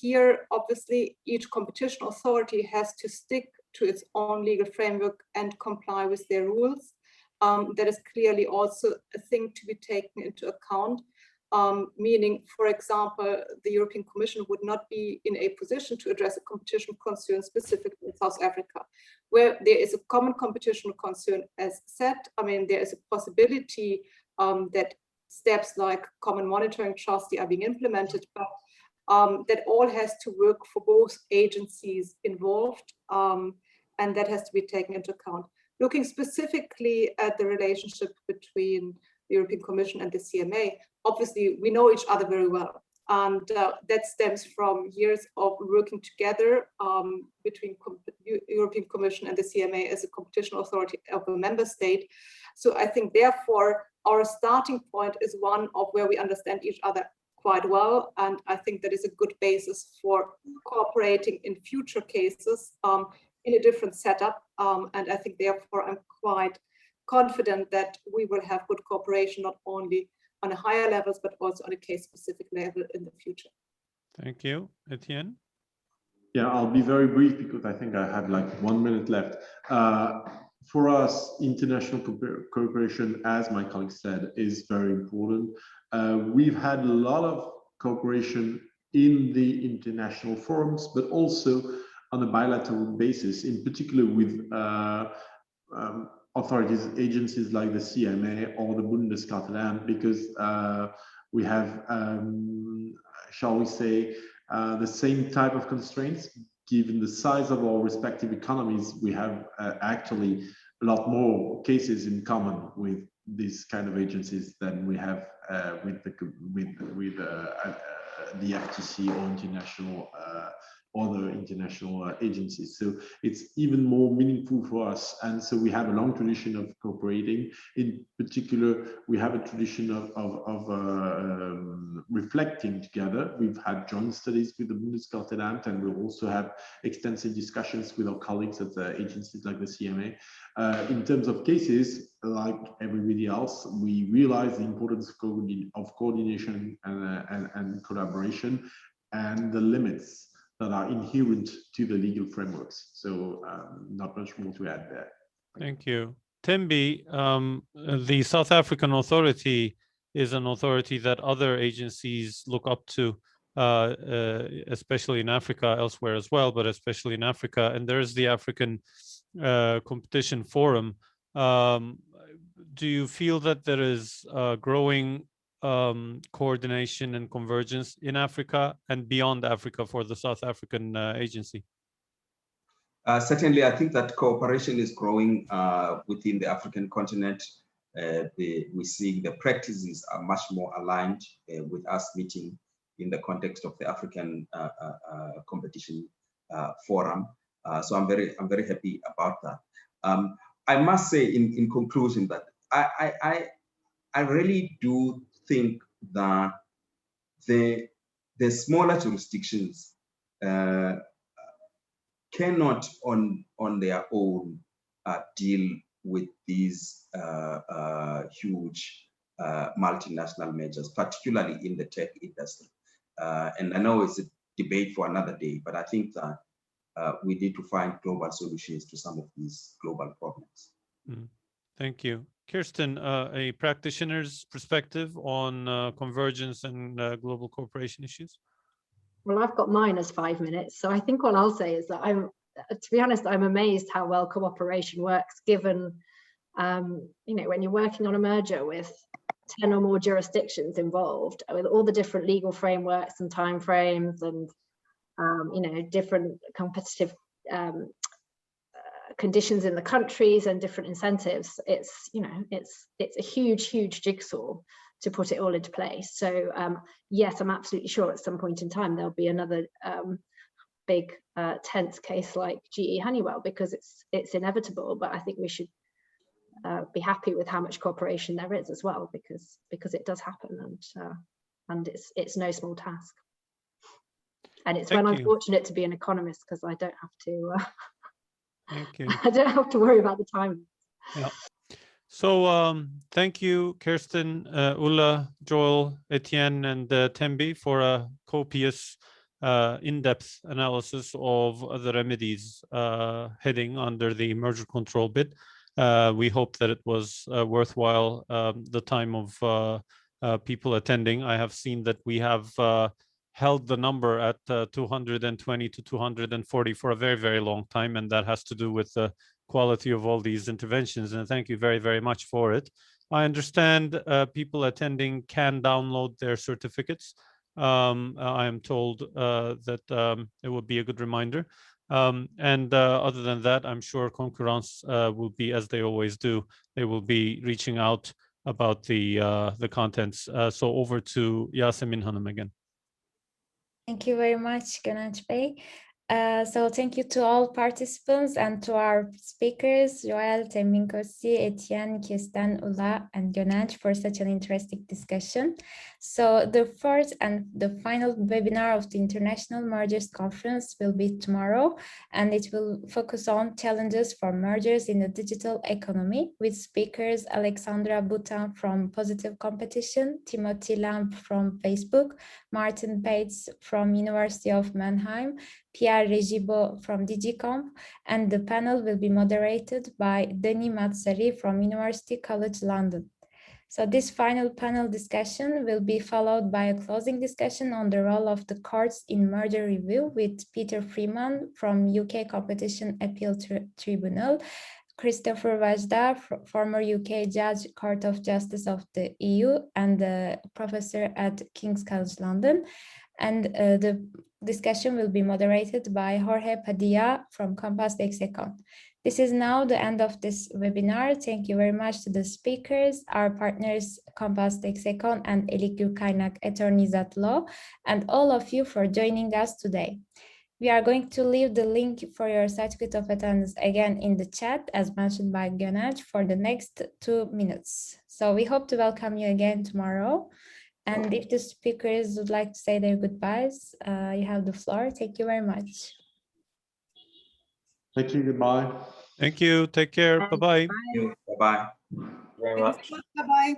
Here, obviously, each competition authority has to stick to its own legal framework and comply with their rules. That is clearly also a thing to be taken into account, meaning, for example, the European Commission would not be in a position to address a competition concern specifically in South Africa, where there is a common competition concern as said. I mean, there is a possibility that steps like common monitoring trustee are being implemented, but that all has to work for both agencies involved, and that has to be taken into account. Looking specifically at the relationship between the European Commission and the CMA, obviously we know each other very well. And that stems from years of working together between European Commission and the CMA as a competition authority of a member state. So I think therefore our starting point is one of where we understand each other quite well. And I think that is a good basis for cooperating in future cases in a different setup. And I think therefore I'm quite confident that we will have good cooperation, not only on a higher levels, but also on a case specific level in the future. Thank you. Etienne? Yeah, I'll be very brief because I think I have like 1 minute left. For us, international cooperation, as my colleague said, is very important. We've had a lot of cooperation in the international forums, but also on a bilateral basis, in particular with authorities, agencies like the CMA or the Bundeskartellamt, because we have, shall we say, the same type of constraints. Given the size of our respective economies, we have actually a lot more cases in common with these kind of agencies than we have with the FTC or international other international agencies. So it's even more meaningful for us. And so we have a long tradition of cooperating. In particular, we have a tradition of reflecting together. We've had joint studies with the Bundeskartellamt, and we'll also have extensive discussions with our colleagues at the agencies like the CMA. In terms of cases, like everybody else, we realize the importance of coordination and collaboration, and the limits that are inherent to the legal frameworks. So not much more to add there. Thank you. Tembi, the South African Authority is an authority that other agencies look up to, especially in Africa, elsewhere as well, but especially in Africa. And there's the African Competition Forum. Do you feel that there is growing coordination and convergence in Africa and beyond Africa for the South African agency? Certainly, I think that cooperation is growing within the African continent. We're seeing the practices are much more aligned with us meeting in the context of the African Competition Forum. So I'm very happy about that. I must say in conclusion that I really do think that the smaller jurisdictions cannot on their own deal with these huge multinational measures, particularly in the tech industry. And I know it's a debate for another day, but I think that we need to find global solutions to some of these global problems. Thank you. Kirsten, a practitioner's perspective on convergence and global cooperation issues? Well, I've got mine as 5 minutes. So I think what I'll say is that to be honest, I'm amazed how well cooperation works, given, you know, when you're working on a merger with 10 or more jurisdictions involved, with all the different legal frameworks and timeframes and, you know, different competitive conditions in the countries and different incentives. It's, you know, it's a huge jigsaw to put it all into place. So yes, I'm absolutely sure at some point in time there'll be another big tense case like GE Honeywell, because it's inevitable. But I think we should be happy with how much cooperation there is as well, because it does happen, and it's no small task. And it's when I'm fortunate to be an economist, because I don't have to. Thank you. I don't have to worry about the time. Yeah. So thank you, Kirsten, Ulla, Joel, Etienne, and Tembi for a copious, in-depth analysis of the remedies heading under the merger control bid. We hope that it was worthwhile the time of people attending. I have seen that we have held the number at 220 to 240 for a very long time, and that has to do with the quality of all these interventions, and thank you very much for it. I understand people attending can download their certificates. I am told that it would be a good reminder. And other than that, I'm sure Concurrence will be, as they always do, they will be reaching out about the contents. So over to Yasemin Hanım again. Thank you very much, Gönenç Bey. So thank you to all participants and to our speakers, Joel, Tembinkosi, Etienne, Kirsten, Ulla, and Gönenç, for such an interesting discussion. So the fourth and the final webinar of the International Mergers Conference will be tomorrow, and it will focus on challenges for mergers in the digital economy, with speakers Alexandra Boutin from Positive Competition, Timothy Lamp from Facebook, Martin Pates from University of Mannheim, Pierre Regibo from DigiComp, and the panel will be moderated by Denis Matsari from University College London. So this final panel discussion will be followed by a closing discussion on the role of the courts in merger review with Peter Freeman from UK Competition Appeal Tribunal, Christopher Wajda, former UK Judge, Court of Justice of the EU, and a professor at King's College London. And the discussion will be moderated by Jorge Padilla from Compass Lexecon. This is now the end of this webinar. Thank you very much to the speakers, our partners, Compass Lexecon and ELIG Gürkaynak attorneys at law, and all of you for joining us today. We are going to leave the link for your certificate of attendance again in the chat, as mentioned by Gönenç, for the next 2 minutes. So we hope to welcome you again tomorrow. And if the speakers would like to say their goodbyes, you have the floor. Thank you very much. Thank you. Goodbye. Thank you. Take care. Bye-bye. Bye-bye. Very much. Bye-bye.